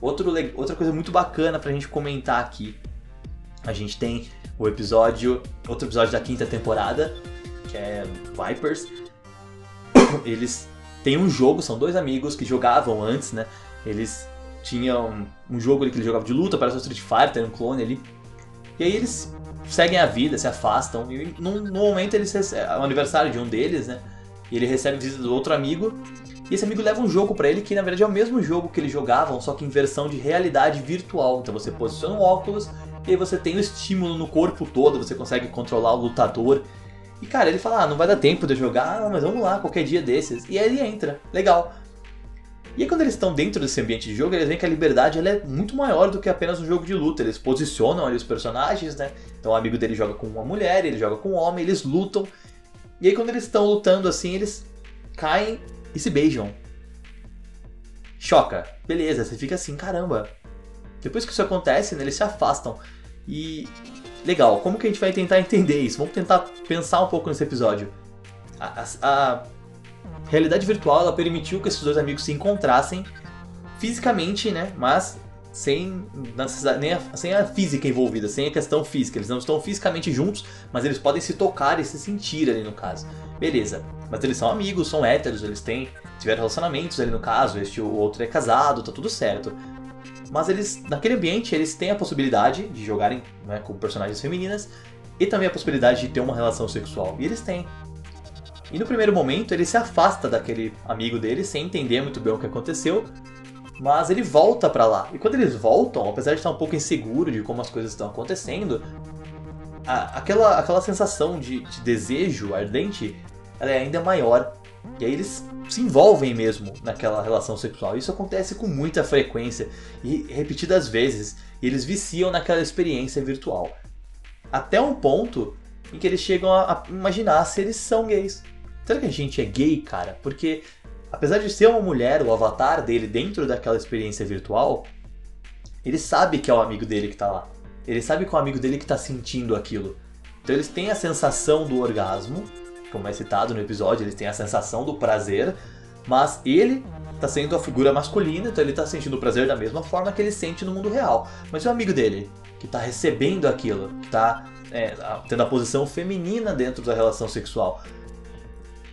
Outra coisa muito bacana pra gente comentar aqui, a gente tem outro episódio da 5ª temporada, que é Vipers. Eles têm um jogo, são 2 amigos que jogavam antes, né? Eles tinham um jogo ali que eles jogavam de luta, parece o Street Fighter, um clone ali. E aí eles seguem a vida, se afastam, e no momento é o aniversário de um deles, né? E ele recebe visita do outro amigo, e esse amigo leva um jogo pra ele que na verdade é o mesmo jogo que eles jogavam, só que em versão de realidade virtual. Então você posiciona um óculos, e aí você tem o estímulo no corpo todo, você consegue controlar o lutador. E cara, ele fala, não vai dar tempo de eu jogar, mas vamos lá, qualquer dia desses. E aí ele entra, legal. E aí quando eles estão dentro desse ambiente de jogo, eles veem que a liberdade ela é muito maior do que apenas um jogo de luta. Eles posicionam ali os personagens, né? Então o amigo dele joga com uma mulher, ele joga com um homem, eles lutam. E aí quando eles estão lutando assim, eles caem e se beijam. Choca. Beleza, você fica assim, caramba. Depois que isso acontece, né, eles se afastam. E legal, como que a gente vai tentar entender isso? Vamos tentar pensar um pouco nesse episódio. A realidade virtual ela permitiu que esses dois amigos se encontrassem fisicamente, né? Mas sem a física envolvida, sem a questão física. Eles não estão fisicamente juntos, mas eles podem se tocar e se sentir ali no caso. Beleza, mas eles são amigos, são héteros, eles tiveram relacionamentos ali no caso, o outro é casado, tá tudo certo. Mas eles, naquele ambiente, eles têm a possibilidade de jogarem, né, com personagens femininas e também a possibilidade de ter uma relação sexual. E eles têm. E no primeiro momento ele se afasta daquele amigo dele sem entender muito bem o que aconteceu, mas ele volta pra lá. E quando eles voltam, apesar de estar um pouco inseguro de como as coisas estão acontecendo, aquela sensação de desejo ardente ela é ainda maior. E aí eles se envolvem mesmo naquela relação sexual. Isso acontece com muita frequência e repetidas vezes. E eles viciam naquela experiência virtual. Até um ponto em que eles chegam a imaginar se eles são gays. Será que a gente é gay, cara? Porque, apesar de ser uma mulher, o avatar dele dentro daquela experiência virtual, ele sabe que é o amigo dele que tá lá. Ele sabe que é o amigo dele que tá sentindo aquilo. Então eles têm a sensação do orgasmo, como é citado no episódio, eles têm a sensação do prazer, mas ele tá sendo a figura masculina, então ele tá sentindo o prazer da mesma forma que ele sente no mundo real. Mas e o amigo dele, que tá recebendo aquilo, que tá tendo a posição feminina dentro da relação sexual?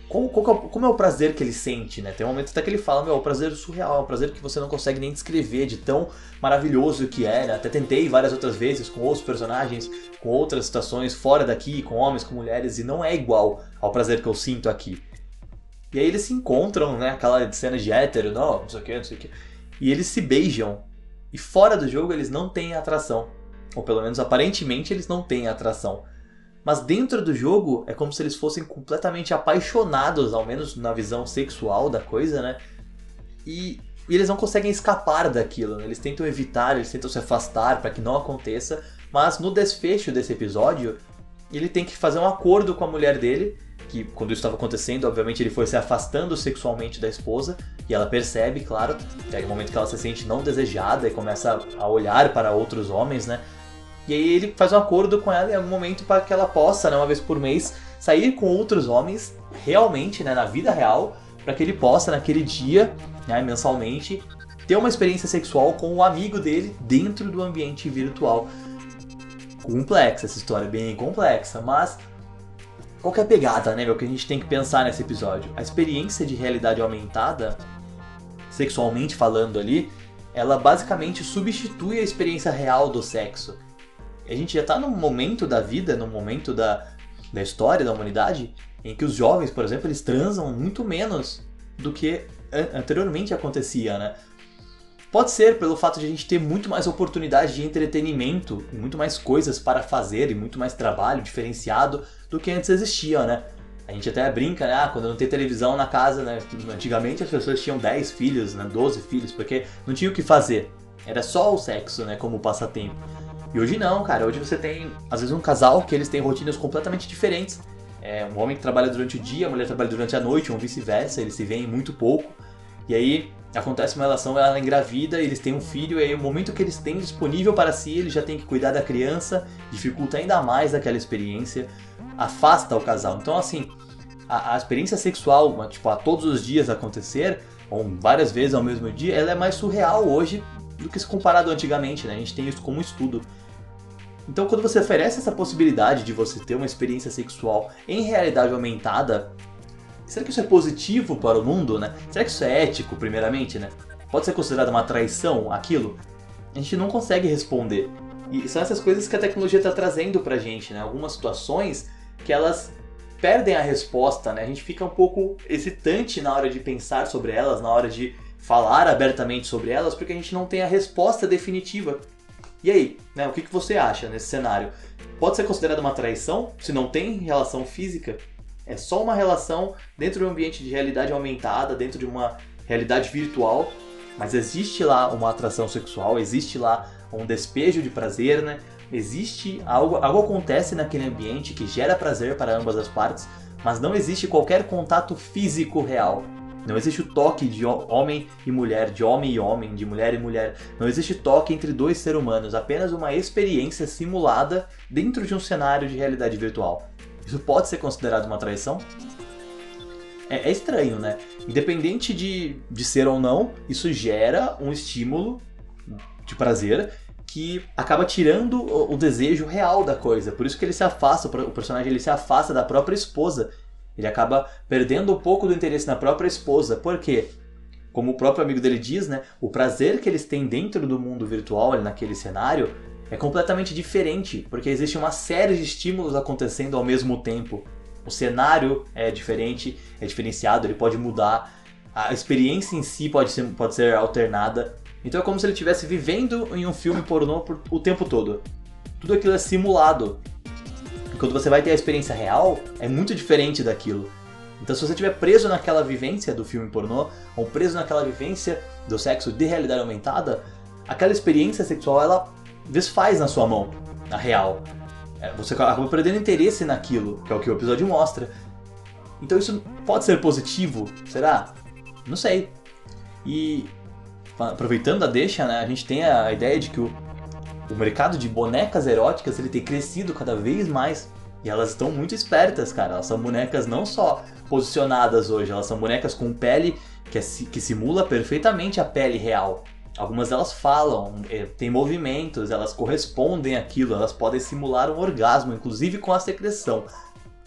Como é o prazer que ele sente, né? Tem um momento até que ele fala, é um prazer surreal, é um prazer que você não consegue nem descrever de tão maravilhoso que era. Até tentei várias outras vezes com outros personagens, com outras situações fora daqui, com homens, com mulheres, e não é igual ao prazer que eu sinto aqui. E aí eles se encontram, né? Aquela cena de hétero, não sei o que, não sei o que. E eles se beijam. E fora do jogo eles não têm atração. Ou pelo menos aparentemente eles não têm atração. Mas dentro do jogo é como se eles fossem completamente apaixonados, ao menos na visão sexual da coisa, né? E eles não conseguem escapar daquilo, né? Eles tentam evitar, eles tentam se afastar para que não aconteça. Mas no desfecho desse episódio, ele tem que fazer um acordo com a mulher dele, que quando isso estava acontecendo, obviamente ele foi se afastando sexualmente da esposa, e ela percebe, claro, que é o momento que ela se sente não desejada e começa a olhar para outros homens, né? E aí ele faz um acordo com ela em algum momento para que ela possa, né, uma vez por mês, sair com outros homens, realmente, né, na vida real, para que ele possa, naquele dia, né, mensalmente, ter uma experiência sexual com o amigo dele dentro do ambiente virtual. Complexa essa história, bem complexa, mas qual que é a pegada, né, meu, que a gente tem que pensar nesse episódio? A experiência de realidade aumentada, sexualmente falando ali, ela basicamente substitui a experiência real do sexo. A gente já está num momento da vida, num momento da história da humanidade, em que os jovens, por exemplo, eles transam muito menos do que anteriormente acontecia, né? Pode ser pelo fato de a gente ter muito mais oportunidade de entretenimento, e muito mais coisas para fazer, e muito mais trabalho diferenciado do que antes existia, né? A gente até brinca, né? Quando não tem televisão na casa, né? Antigamente as pessoas tinham 10 filhos, né? 12 filhos, porque não tinha o que fazer. Era só o sexo, né? Como passatempo. E hoje não, cara. Hoje você tem, às vezes, um casal que eles têm rotinas completamente diferentes. Um homem que trabalha durante o dia, a mulher trabalha durante a noite, ou vice-versa. Eles se veem muito pouco. E aí acontece uma relação, ela engravida, eles têm um filho, e aí o momento que eles têm disponível para si, eles já têm que cuidar da criança, dificulta ainda mais aquela experiência, afasta o casal. Então, assim, a experiência sexual, tipo, a todos os dias acontecer, ou várias vezes ao mesmo dia, ela é mais surreal hoje do que se comparado antigamente, né? A gente tem isso como estudo. Então, quando você oferece essa possibilidade de você ter uma experiência sexual em realidade aumentada, será que isso é positivo para o mundo, né? Será que isso é ético, primeiramente, né? Pode ser considerado uma traição, aquilo? A gente não consegue responder. E são essas coisas que a tecnologia está trazendo pra gente, né? Algumas situações que elas perdem a resposta, né? A gente fica um pouco hesitante na hora de pensar sobre elas, na hora de falar abertamente sobre elas, porque a gente não tem a resposta definitiva. E aí, né? O que você acha nesse cenário? Pode ser considerado uma traição se não tem relação física? É só uma relação dentro de um ambiente de realidade aumentada, dentro de uma realidade virtual, mas existe lá uma atração sexual, existe lá um despejo de prazer, né? Existe algo acontece naquele ambiente que gera prazer para ambas as partes, mas não existe qualquer contato físico real. Não existe o toque de homem e mulher, de homem e homem, de mulher e mulher. Não existe toque entre dois seres humanos, apenas uma experiência simulada dentro de um cenário de realidade virtual. Isso pode ser considerado uma traição? É estranho, né? Independente de ser ou não, isso gera um estímulo de prazer que acaba tirando o desejo real da coisa. Por isso que ele se afasta, o personagem ele se afasta da própria esposa. Ele acaba perdendo um pouco do interesse na própria esposa. Por quê? Como o próprio amigo dele diz, né? O prazer que eles têm dentro do mundo virtual, ali naquele cenário, é completamente diferente, porque existe uma série de estímulos acontecendo ao mesmo tempo. O cenário é diferente, é diferenciado, ele pode mudar, a experiência em si pode ser alternada. Então é como se ele estivesse vivendo em um filme pornô o tempo todo. Tudo aquilo é simulado. E quando você vai ter a experiência real, é muito diferente daquilo. Então se você estiver preso naquela vivência do filme pornô, ou preso naquela vivência do sexo de realidade aumentada, aquela experiência sexual, ela desfaz na sua mão, na real. Você acaba perdendo interesse naquilo, que é o que o episódio mostra. Então isso pode ser positivo? Será? Não sei. E aproveitando a deixa, né, a gente tem a ideia de que o mercado de bonecas eróticas ele tem crescido cada vez mais. E elas estão muito espertas, cara. Elas são bonecas não só posicionadas hoje, elas são bonecas com pele que simula perfeitamente a pele real. Algumas delas falam, têm movimentos, elas correspondem àquilo, elas podem simular um orgasmo, inclusive com a secreção.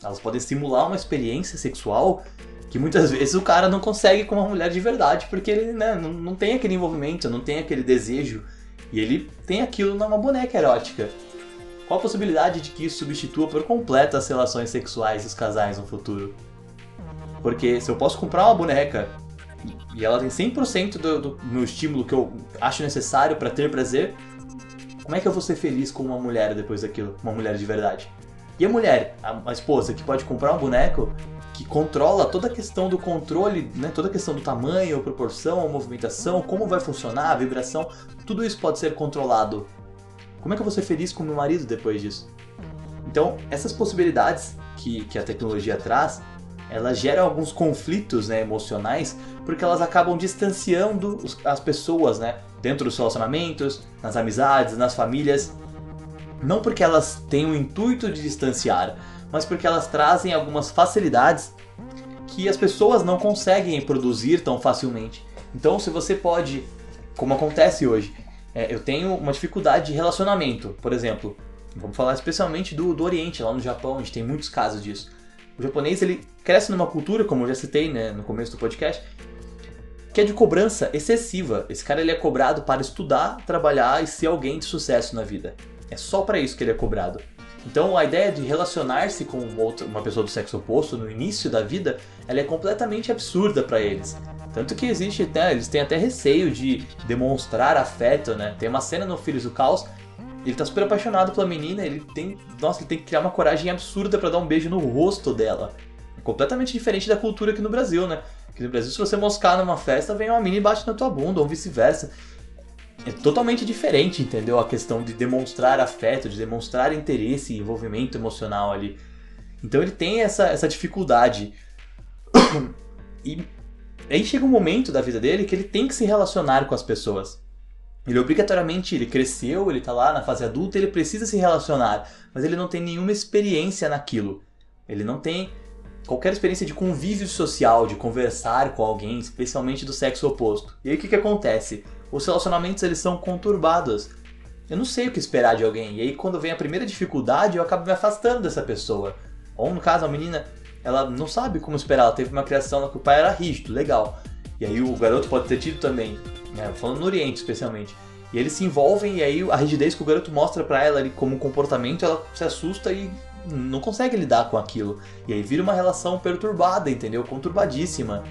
Elas podem simular uma experiência sexual que muitas vezes o cara não consegue com uma mulher de verdade, porque ele, né, não tem aquele envolvimento, não tem aquele desejo, e ele tem aquilo numa boneca erótica. Qual a possibilidade de que isso substitua por completo as relações sexuais dos casais no futuro? Porque se eu posso comprar uma boneca e ela tem 100% do meu estímulo que eu acho necessário para ter prazer, como é que eu vou ser feliz com uma mulher depois daquilo? Uma mulher de verdade. E a mulher, a esposa, que pode comprar um boneco que controla toda a questão do controle, né? Toda a questão do tamanho, proporção, a movimentação, como vai funcionar, a vibração, tudo isso pode ser controlado. Como é que eu vou ser feliz com meu marido depois disso? Então, essas possibilidades que a tecnologia traz, elas geram alguns conflitos, né, emocionais, porque elas acabam distanciando as pessoas, né, dentro dos relacionamentos, nas amizades, nas famílias. Não porque elas têm o intuito de distanciar, mas porque elas trazem algumas facilidades que as pessoas não conseguem produzir tão facilmente. Então, se você pode, como acontece hoje, eu tenho uma dificuldade de relacionamento, por exemplo, vamos falar especialmente do Oriente, lá no Japão, a gente tem muitos casos disso. O japonês ele cresce numa cultura, como eu já citei, né, no começo do podcast, que é de cobrança excessiva. Esse cara ele é cobrado para estudar, trabalhar e ser alguém de sucesso na vida. É só para isso que ele é cobrado. Então a ideia de relacionar-se com uma pessoa do sexo oposto no início da vida, ela é completamente absurda para eles. Tanto que existe, né, eles têm até receio de demonstrar afeto, né? Tem uma cena no Filhos do Caos, ele tá super apaixonado pela menina, ele tem que criar uma coragem absurda pra dar um beijo no rosto dela. É completamente diferente da cultura aqui no Brasil, né? Aqui no Brasil, se você moscar numa festa, vem uma menina e bate na tua bunda, ou vice-versa. É totalmente diferente, entendeu? A questão de demonstrar afeto, de demonstrar interesse e envolvimento emocional ali. Então ele tem essa dificuldade. E aí chega um momento da vida dele que ele tem que se relacionar com as pessoas. Ele obrigatoriamente, ele cresceu, ele tá lá na fase adulta, ele precisa se relacionar, mas ele não tem nenhuma experiência naquilo. Ele não tem qualquer experiência de convívio social, de conversar com alguém, especialmente do sexo oposto. E aí o que acontece? Os relacionamentos eles são conturbados. Eu não sei o que esperar de alguém, e aí quando vem a primeira dificuldade eu acabo me afastando dessa pessoa. Ou no caso, a menina, ela não sabe como esperar, ela teve uma criação que o pai era rígido, legal. E aí o garoto pode ter tido também, né, falando no Oriente especialmente. E eles se envolvem e aí a rigidez que o garoto mostra pra ela ali como comportamento, ela se assusta e não consegue lidar com aquilo. E aí vira uma relação perturbada, entendeu? Conturbadíssima.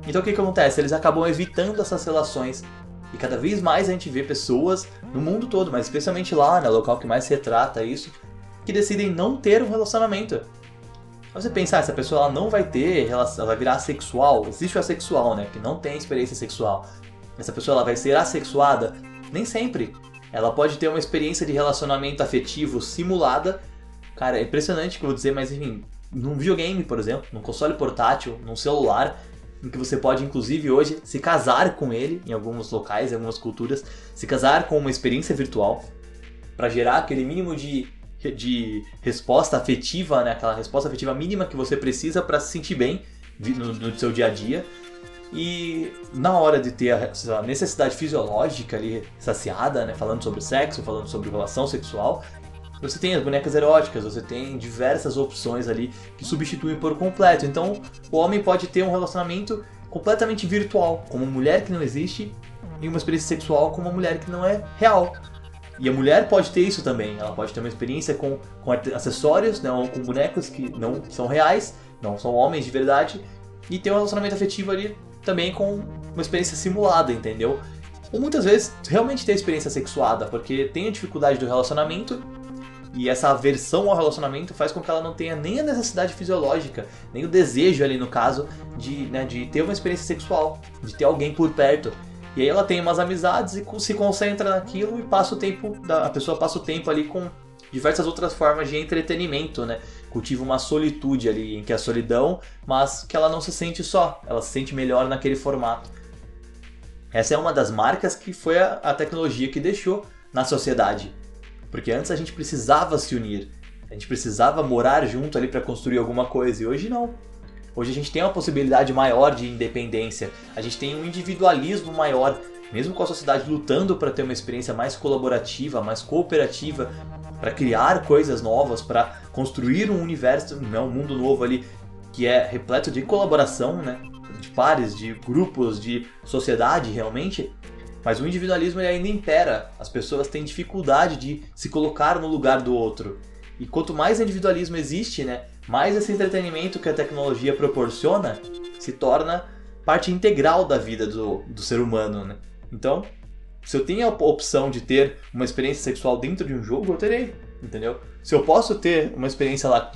Então o que acontece? Eles acabam evitando essas relações. E cada vez mais a gente vê pessoas no mundo todo, mas especialmente lá, no local que mais se retrata isso, que decidem não ter um relacionamento. Você pensar, essa pessoa ela não vai ter relação, ela vai virar assexual. Existe o assexual, né? Que não tem experiência sexual. Essa pessoa ela vai ser assexuada? Nem sempre. Ela pode ter uma experiência de relacionamento afetivo simulada. Cara, é impressionante o que eu vou dizer, mas enfim, num videogame, por exemplo, num console portátil, num celular, em que você pode, inclusive, hoje, se casar com ele, em alguns locais, em algumas culturas, se casar com uma experiência virtual, para gerar aquele mínimo de resposta afetiva, né? Aquela resposta afetiva mínima que você precisa para se sentir bem no seu dia a dia. E na hora de ter a necessidade fisiológica ali saciada, né? Falando sobre sexo, falando sobre relação sexual, você tem as bonecas eróticas, você tem diversas opções ali que substituem por completo. Então o homem pode ter um relacionamento completamente virtual, com uma mulher que não existe, e uma experiência sexual com uma mulher que não é real. E a mulher pode ter isso também, ela pode ter uma experiência com acessórios, né, ou com bonecos que não são reais, não são homens de verdade, e ter um relacionamento afetivo ali também com uma experiência simulada, entendeu? Ou muitas vezes realmente ter experiência sexuada, porque tem a dificuldade do relacionamento, e essa aversão ao relacionamento faz com que ela não tenha nem a necessidade fisiológica, nem o desejo ali no caso de ter uma experiência sexual, de ter alguém por perto. E aí ela tem umas amizades e se concentra naquilo e passa o tempo, a pessoa passa o tempo ali com diversas outras formas de entretenimento, né? Cultiva uma solitude ali, em que é a solidão, mas que ela não se sente só, ela se sente melhor naquele formato. Essa é uma das marcas que foi a tecnologia que deixou na sociedade. Porque antes a gente precisava se unir, a gente precisava morar junto ali para construir alguma coisa, e hoje não. Hoje a gente tem uma possibilidade maior de independência, a gente tem um individualismo maior, mesmo com a sociedade lutando para ter uma experiência mais colaborativa, mais cooperativa, para criar coisas novas, para construir um universo, um mundo novo ali que é repleto de colaboração, né? De pares, de grupos, de sociedade realmente. Mas o individualismo ele ainda impera, as pessoas têm dificuldade de se colocar no lugar do outro. E quanto mais individualismo existe, né, mais esse entretenimento que a tecnologia proporciona se torna parte integral da vida do ser humano, né? Então, se eu tenho a opção de ter uma experiência sexual dentro de um jogo, eu terei, entendeu? Se eu posso ter uma experiência lá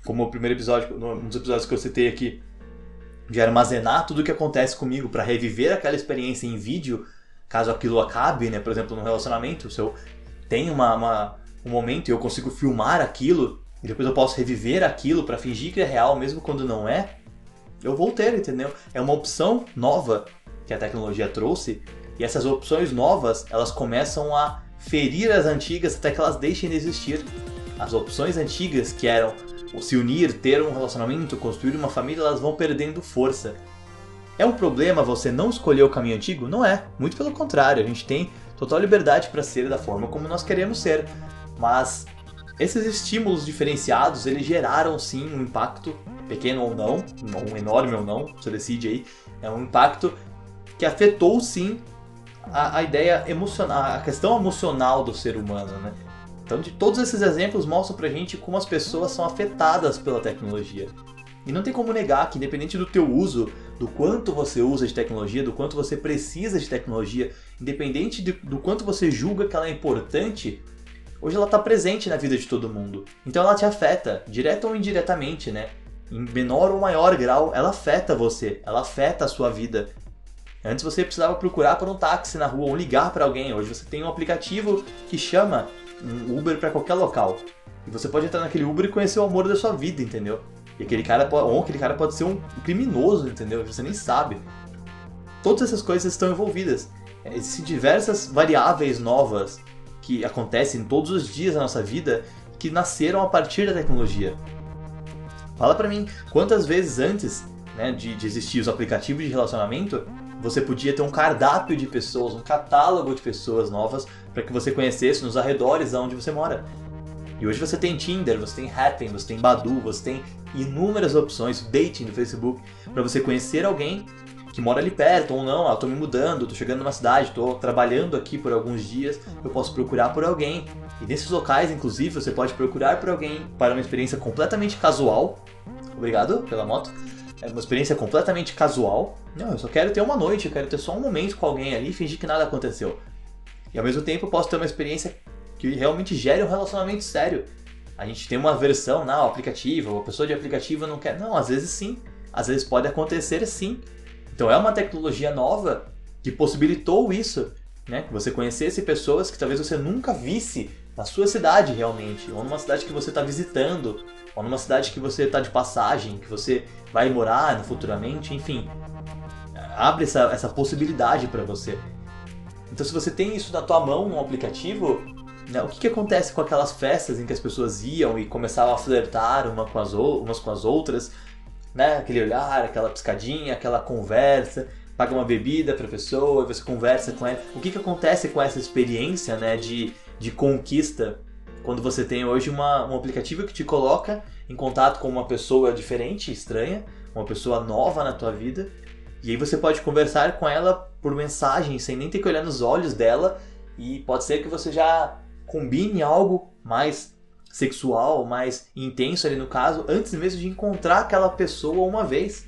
como o primeiro episódio, um dos episódios que eu citei aqui, de armazenar tudo o que acontece comigo para reviver aquela experiência em vídeo, caso aquilo acabe, né? Por exemplo, num relacionamento, se eu tenho um momento e eu consigo filmar aquilo, e depois eu posso reviver aquilo para fingir que é real, mesmo quando não é, eu vou ter, entendeu? É uma opção nova que a tecnologia trouxe, e essas opções novas, elas começam a ferir as antigas até que elas deixem de existir. As opções antigas, que eram se unir, ter um relacionamento, construir uma família, elas vão perdendo força. É um problema você não escolher o caminho antigo? Não é. Muito pelo contrário, a gente tem total liberdade para ser da forma como nós queremos ser. Mas esses estímulos diferenciados, eles geraram sim um impacto, pequeno ou não, um enorme ou não, você decide aí, é um impacto que afetou sim a ideia emocional, a questão emocional do ser humano, né? Então, de todos esses exemplos mostram pra gente como as pessoas são afetadas pela tecnologia. E não tem como negar que, independente do teu uso, do quanto você usa de tecnologia, do quanto você precisa de tecnologia, independente do quanto você julga que ela é importante, hoje ela está presente na vida de todo mundo. Então ela te afeta, direta ou indiretamente, né? Em menor ou maior grau, ela afeta você, ela afeta a sua vida. Antes você precisava procurar por um táxi na rua ou ligar para alguém. Hoje você tem um aplicativo que chama um Uber para qualquer local. E você pode entrar naquele Uber e conhecer o amor da sua vida, entendeu? E aquele cara pode ser um criminoso, entendeu? Você nem sabe. Todas essas coisas estão envolvidas. Existem diversas variáveis novas que acontecem todos os dias da nossa vida que nasceram a partir da tecnologia. Fala pra mim, quantas vezes antes, né, de existir os aplicativos de relacionamento, você podia ter um cardápio de pessoas, um catálogo de pessoas novas para que você conhecesse nos arredores onde você mora. E hoje você tem Tinder, você tem Happn, você tem Badoo, você tem inúmeras opções, dating no Facebook, para você conhecer alguém que mora ali perto ou não. Eu tô me mudando, tô chegando numa cidade, tô trabalhando aqui por alguns dias, eu posso procurar por alguém. E nesses locais, inclusive, você pode procurar por alguém para uma experiência completamente casual. Obrigado pela moto. É uma experiência completamente casual. Não, eu só quero ter uma noite, eu quero ter só um momento com alguém ali e fingir que nada aconteceu. E ao mesmo tempo eu posso ter uma experiência que realmente gere um relacionamento sério. A gente tem uma versão, não, aplicativo, a pessoa de aplicativo não quer. Não, às vezes sim. Às vezes pode acontecer sim. Então é uma tecnologia nova que possibilitou isso, né? Que você conhecesse pessoas que talvez você nunca visse na sua cidade realmente, ou numa cidade que você está visitando, ou numa cidade que você está de passagem, que você vai morar futuramente, enfim. Abre essa possibilidade para você. Então se você tem isso na tua mão, num aplicativo, né, o que acontece com aquelas festas em que as pessoas iam e começavam a flertar umas com as outras, né? Aquele olhar, aquela piscadinha, aquela conversa, paga uma bebida para a pessoa, você conversa com ela. O que acontece com essa experiência, né, de conquista quando você tem hoje um aplicativo que te coloca em contato com uma pessoa diferente, estranha, uma pessoa nova na tua vida, e aí você pode conversar com ela por mensagem, sem nem ter que olhar nos olhos dela, e pode ser que você já combine algo mais sexual, mais intenso ali no caso, antes mesmo de encontrar aquela pessoa uma vez.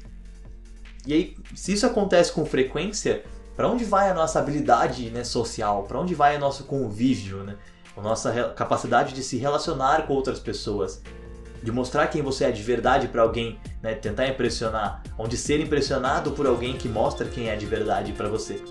E aí, se isso acontece com frequência, para onde vai a nossa habilidade, né, social? Para onde vai o nosso convívio, né? A nossa capacidade de se relacionar com outras pessoas? De mostrar quem você é de verdade para alguém, né? Tentar impressionar, onde ser impressionado por alguém que mostra quem é de verdade para você.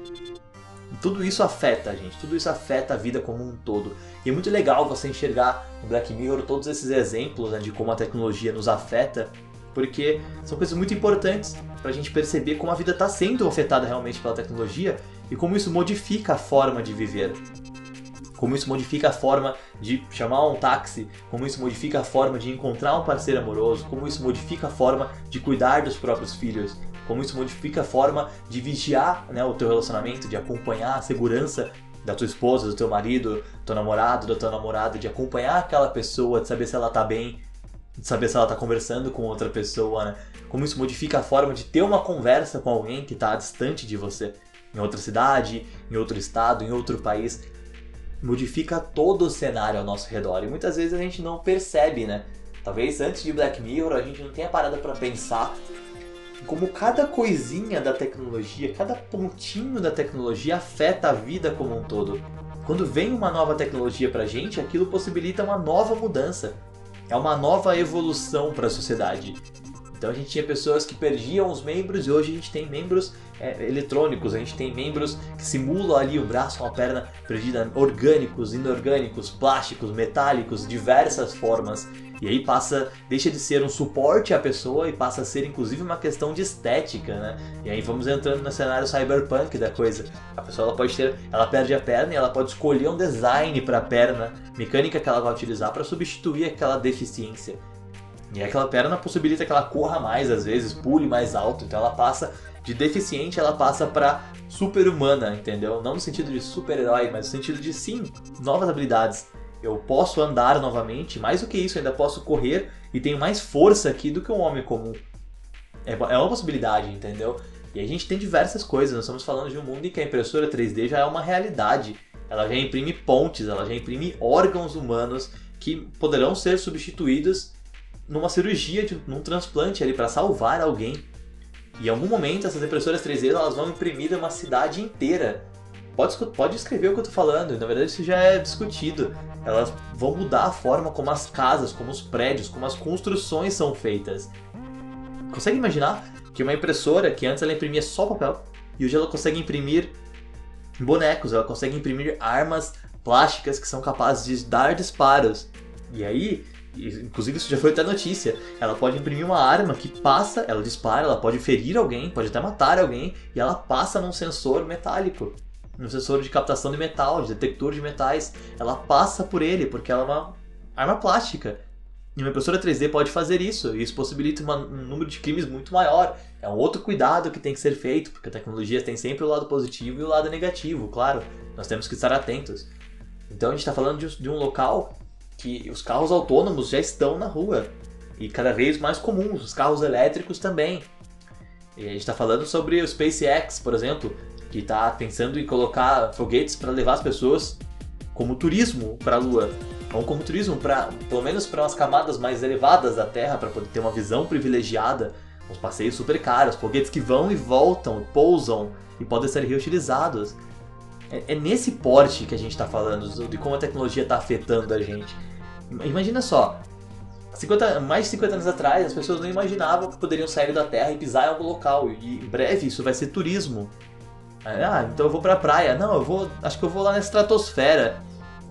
Tudo isso afeta a gente, tudo isso afeta a vida como um todo. E é muito legal você enxergar no Black Mirror todos esses exemplos, né, de como a tecnologia nos afeta, porque são coisas muito importantes para a gente perceber como a vida está sendo afetada realmente pela tecnologia e como isso modifica a forma de viver. Como isso modifica a forma de chamar um táxi, como isso modifica a forma de encontrar um parceiro amoroso, como isso modifica a forma de cuidar dos próprios filhos, como isso modifica a forma de vigiar, né, o teu relacionamento, de acompanhar a segurança da tua esposa, do teu marido, do teu namorado, da tua namorada, de acompanhar aquela pessoa, de saber se ela está bem, de saber se ela está conversando com outra pessoa, né? Como isso modifica a forma de ter uma conversa com alguém que está distante de você, em outra cidade, em outro estado, em outro país. Modifica todo o cenário ao nosso redor e muitas vezes a gente não percebe, né? Talvez antes de Black Mirror a gente não tenha parado para pensar como cada coisinha da tecnologia, cada pontinho da tecnologia afeta a vida como um todo. Quando vem uma nova tecnologia pra gente, aquilo possibilita uma nova mudança. É uma nova evolução para a sociedade. Então a gente tinha pessoas que perdiam os membros e hoje a gente tem membros eletrônicos, a gente tem membros que simulam ali o braço, uma perna perdida, orgânicos, inorgânicos, plásticos, metálicos, diversas formas. E aí deixa de ser um suporte à pessoa e passa a ser inclusive uma questão de estética, né? E aí vamos entrando no cenário cyberpunk da coisa. A pessoa ela perde a perna e ela pode escolher um design para a perna mecânica que ela vai utilizar para substituir aquela deficiência. E aquela perna possibilita que ela corra mais, às vezes, pule mais alto. Então ela passa de deficiente, ela passa para super-humana, entendeu? Não no sentido de super-herói, mas no sentido de, sim, novas habilidades. Eu posso andar novamente, mais do que isso, ainda posso correr e tenho mais força aqui do que um homem comum. É uma possibilidade, entendeu? E a gente tem diversas coisas. Nós estamos falando de um mundo em que a impressora 3D já é uma realidade. Ela já imprime pontes, ela já imprime órgãos humanos que poderão ser substituídos numa cirurgia, num transplante ali para salvar alguém. E em algum momento essas impressoras 3D elas vão imprimir uma cidade inteira. Pode escrever o que eu tô falando, na verdade isso já é discutido. Elas vão mudar a forma como as casas, como os prédios, como as construções são feitas. Consegue imaginar que uma impressora que antes ela imprimia só papel e hoje ela consegue imprimir bonecos, ela consegue imprimir armas plásticas que são capazes de dar disparos. E aí, inclusive isso já foi até notícia, ela pode imprimir uma arma que passa, ela dispara, ela pode ferir alguém, pode até matar alguém e ela passa num sensor metálico. Um sensor de captação de metal, de detector de metais, ela passa por ele, porque ela é uma arma plástica. E uma impressora 3D pode fazer isso, e isso possibilita um número de crimes muito maior. É um outro cuidado que tem que ser feito, porque a tecnologia tem sempre o lado positivo e o lado negativo, claro. Nós temos que estar atentos. Então a gente está falando de um local que os carros autônomos já estão na rua, e cada vez mais comuns, os carros elétricos também. E a gente está falando sobre o SpaceX, por exemplo, que está pensando em colocar foguetes para levar as pessoas como turismo para a Lua, ou como turismo pelo menos para umas camadas mais elevadas da Terra, para poder ter uma visão privilegiada, uns passeios super caros, foguetes que vão e voltam, pousam e podem ser reutilizados. É nesse porte que a gente está falando, de como a tecnologia está afetando a gente. Imagina só, mais de 50 anos atrás, as pessoas não imaginavam que poderiam sair da Terra e pisar em algum local. E em breve isso vai ser turismo. Então eu vou pra praia. Não, acho que eu vou lá na estratosfera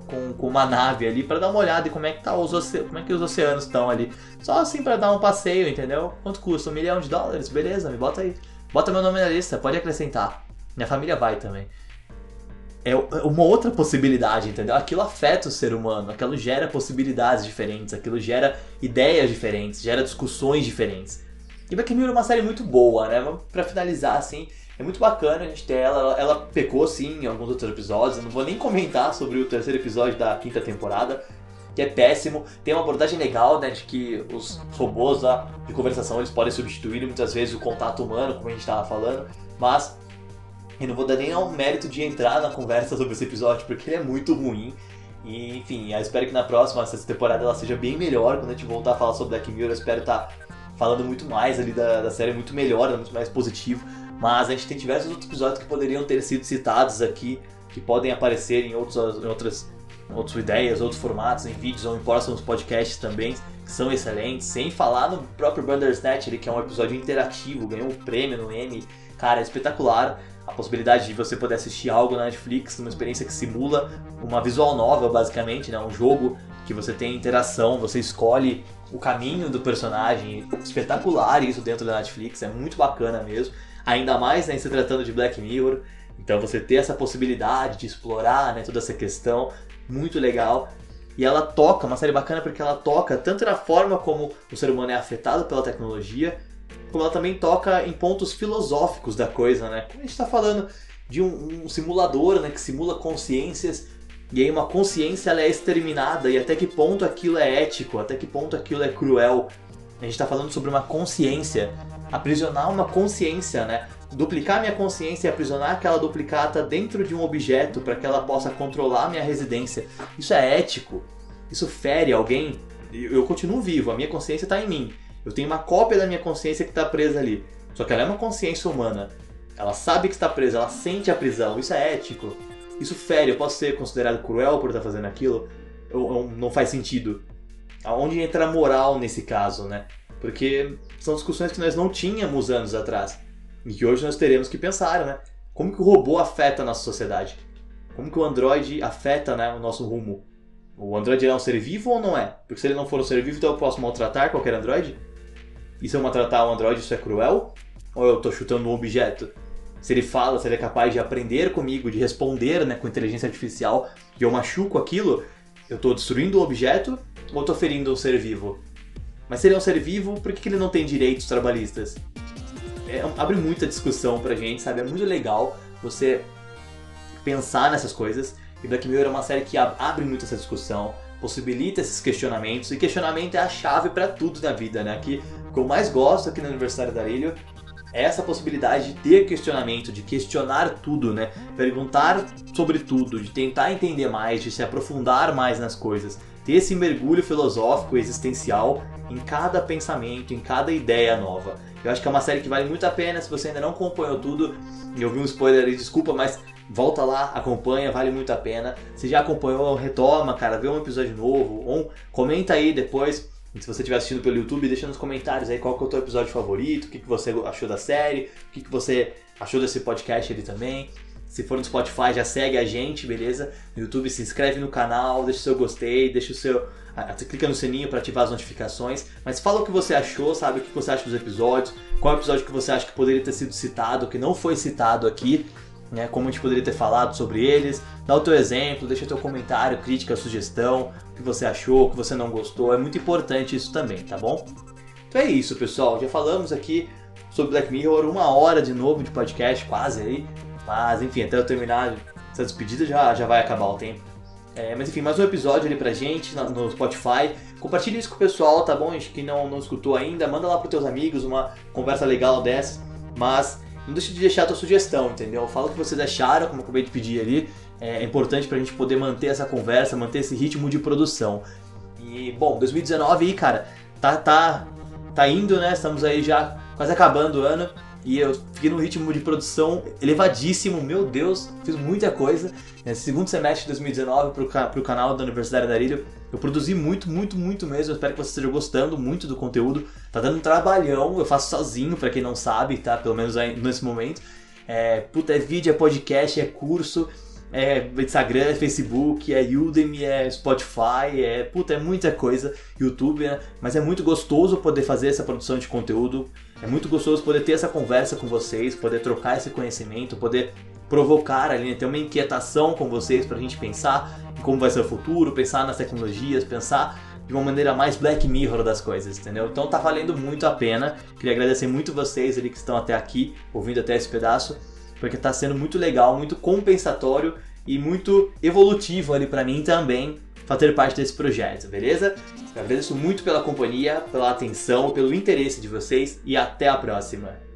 com uma nave ali pra dar uma olhada em como é que os oceanos estão ali. Só assim pra dar um passeio, entendeu? Quanto custa? $1 milhão? Beleza, me bota aí. Bota meu nome na lista, pode acrescentar. Minha família vai também. É uma outra possibilidade, entendeu? Aquilo afeta o ser humano, aquilo gera possibilidades diferentes, aquilo gera ideias diferentes, gera discussões diferentes. E Black Mirror é uma série muito boa, né? Pra finalizar, assim, é muito bacana a gente ter ela. Ela pecou, sim, em alguns outros episódios. Eu não vou nem comentar sobre o terceiro episódio da 5ª temporada, que é péssimo. Tem uma abordagem legal, né, de que os robôs lá de conversação, eles podem substituir muitas vezes o contato humano, como a gente estava falando, mas eu não vou dar nem ao mérito de entrar na conversa sobre esse episódio, porque ele é muito ruim. E, enfim, eu espero que na próxima, essa temporada, ela seja bem melhor. Quando a gente voltar a falar sobre Black Mirror, eu espero estar falando muito mais ali da série, muito melhor, muito mais positivo. Mas a gente tem diversos outros episódios que poderiam ter sido citados aqui, que podem aparecer em outras ideias, outros formatos, em vídeos ou em próximos podcasts também, que são excelentes. Sem falar no próprio Bandersnatch, que é um episódio interativo, ganhou um prêmio no Emmy. Cara, é espetacular. A possibilidade de você poder assistir algo na Netflix, uma experiência que simula uma visual novel, basicamente, né? Um jogo que você tem interação, você escolhe o caminho do personagem. Espetacular isso dentro da Netflix, é muito bacana mesmo. Ainda mais, né, se tratando de Black Mirror. Então você ter essa possibilidade de explorar, né, toda essa questão, muito legal. E ela toca, uma série bacana porque ela toca tanto na forma como o ser humano é afetado pela tecnologia, como ela também toca em pontos filosóficos da coisa, né? Como a gente está falando de um simulador, né, que simula consciências, e aí uma consciência ela é exterminada, e até que ponto aquilo é ético, até que ponto aquilo é cruel. A gente está falando sobre uma consciência, aprisionar uma consciência, né? Duplicar minha consciência e aprisionar aquela duplicata dentro de um objeto para que ela possa controlar minha residência. Isso é ético? Isso fere alguém? Eu continuo vivo, a minha consciência está em mim. Eu tenho uma cópia da minha consciência que está presa ali. Só que ela é uma consciência humana. Ela sabe que está presa, ela sente a prisão. Isso é ético? Isso fere? Eu posso ser considerado cruel por estar fazendo aquilo? Ou não faz sentido? Aonde entra a moral nesse caso, né? Porque são discussões que nós não tínhamos anos atrás. E que hoje nós teremos que pensar, né? Como que o robô afeta a nossa sociedade? Como que o Android afeta, né, o nosso rumo? O Android é um ser vivo ou não é? Porque se ele não for um ser vivo, então eu posso maltratar qualquer Android? E se eu maltratar um Android, isso é cruel? Ou eu estou chutando um objeto? Se ele fala, se ele é capaz de aprender comigo, de responder, né, com inteligência artificial, e eu machuco aquilo, eu estou destruindo o objeto ou estou ferindo um ser vivo? Mas se ele é um ser vivo, por que ele não tem direitos trabalhistas? Abre muita discussão pra gente, sabe? É muito legal você pensar nessas coisas. E Black Mirror é uma série que abre muito essa discussão, possibilita esses questionamentos. E questionamento é a chave pra tudo na vida, né? Aqui, o que eu mais gosto aqui no Universitário da Arilho é essa possibilidade de ter questionamento, de questionar tudo, né? Perguntar sobre tudo, de tentar entender mais, de se aprofundar mais nas coisas. Ter esse mergulho filosófico existencial em cada pensamento, em cada ideia nova. Eu acho que é uma série que vale muito a pena. Se você ainda não acompanhou tudo, e eu vi um spoiler aí, desculpa, mas volta lá, acompanha, vale muito a pena. Se já acompanhou, retoma, cara, vê um episódio novo, ou comenta aí depois. Se você estiver assistindo pelo YouTube, deixa nos comentários aí qual que é o teu episódio favorito, o que você achou da série, o que você achou desse podcast ali também. Se for no Spotify, já segue a gente, beleza? No YouTube, se inscreve no canal, deixa o seu gostei, deixa o seu... clica no sininho para ativar as notificações. Mas fala o que você achou, sabe? O que você acha dos episódios, qual episódio que você acha que poderia ter sido citado, que não foi citado aqui, né? Como a gente poderia ter falado sobre eles. Dá o teu exemplo, deixa o teu comentário, crítica, sugestão, o que você achou, o que você não gostou. É muito importante isso também, tá bom? Então é isso, pessoal. Já falamos aqui sobre Black Mirror, 1 hora de novo de podcast, quase aí. Mas enfim, até eu terminar essa despedida já vai acabar o tempo. Mas enfim, mais um episódio ali pra gente no Spotify. Compartilha isso com o pessoal, tá bom? Que não escutou ainda, manda lá pros teus amigos uma conversa legal dessa. Mas não deixe de deixar a tua sugestão, entendeu? Fala o que vocês acharam, como eu acabei de pedir ali. É importante pra gente poder manter essa conversa, manter esse ritmo de produção. E, bom, 2019 aí, cara, tá indo, né? Estamos aí já quase acabando o ano. E eu fiquei num ritmo de produção elevadíssimo, meu Deus, fiz muita coisa. Nesse segundo semestre de 2019 pro canal da Universidade da Arilho, Eu produzi muito mesmo, eu espero que você esteja gostando muito do conteúdo. Tá dando um trabalhão, eu faço sozinho, pra quem não sabe, tá? Pelo menos aí nesse momento. É vídeo, é podcast, é curso, é Instagram, é Facebook, é Udemy, é Spotify, é muita coisa, YouTube, né? Mas é muito gostoso poder fazer essa produção de conteúdo, é muito gostoso poder ter essa conversa com vocês, poder trocar esse conhecimento, poder provocar ali, né? Ter uma inquietação com vocês pra gente pensar em como vai ser o futuro, pensar nas tecnologias, pensar de uma maneira mais Black Mirror das coisas, entendeu? Então tá valendo muito a pena. Queria agradecer muito vocês ali que estão até aqui, ouvindo até esse pedaço, porque tá sendo muito legal, muito compensatório e muito evolutivo ali pra mim também fazer parte desse projeto, beleza? Eu agradeço muito pela companhia, pela atenção, pelo interesse de vocês e até a próxima!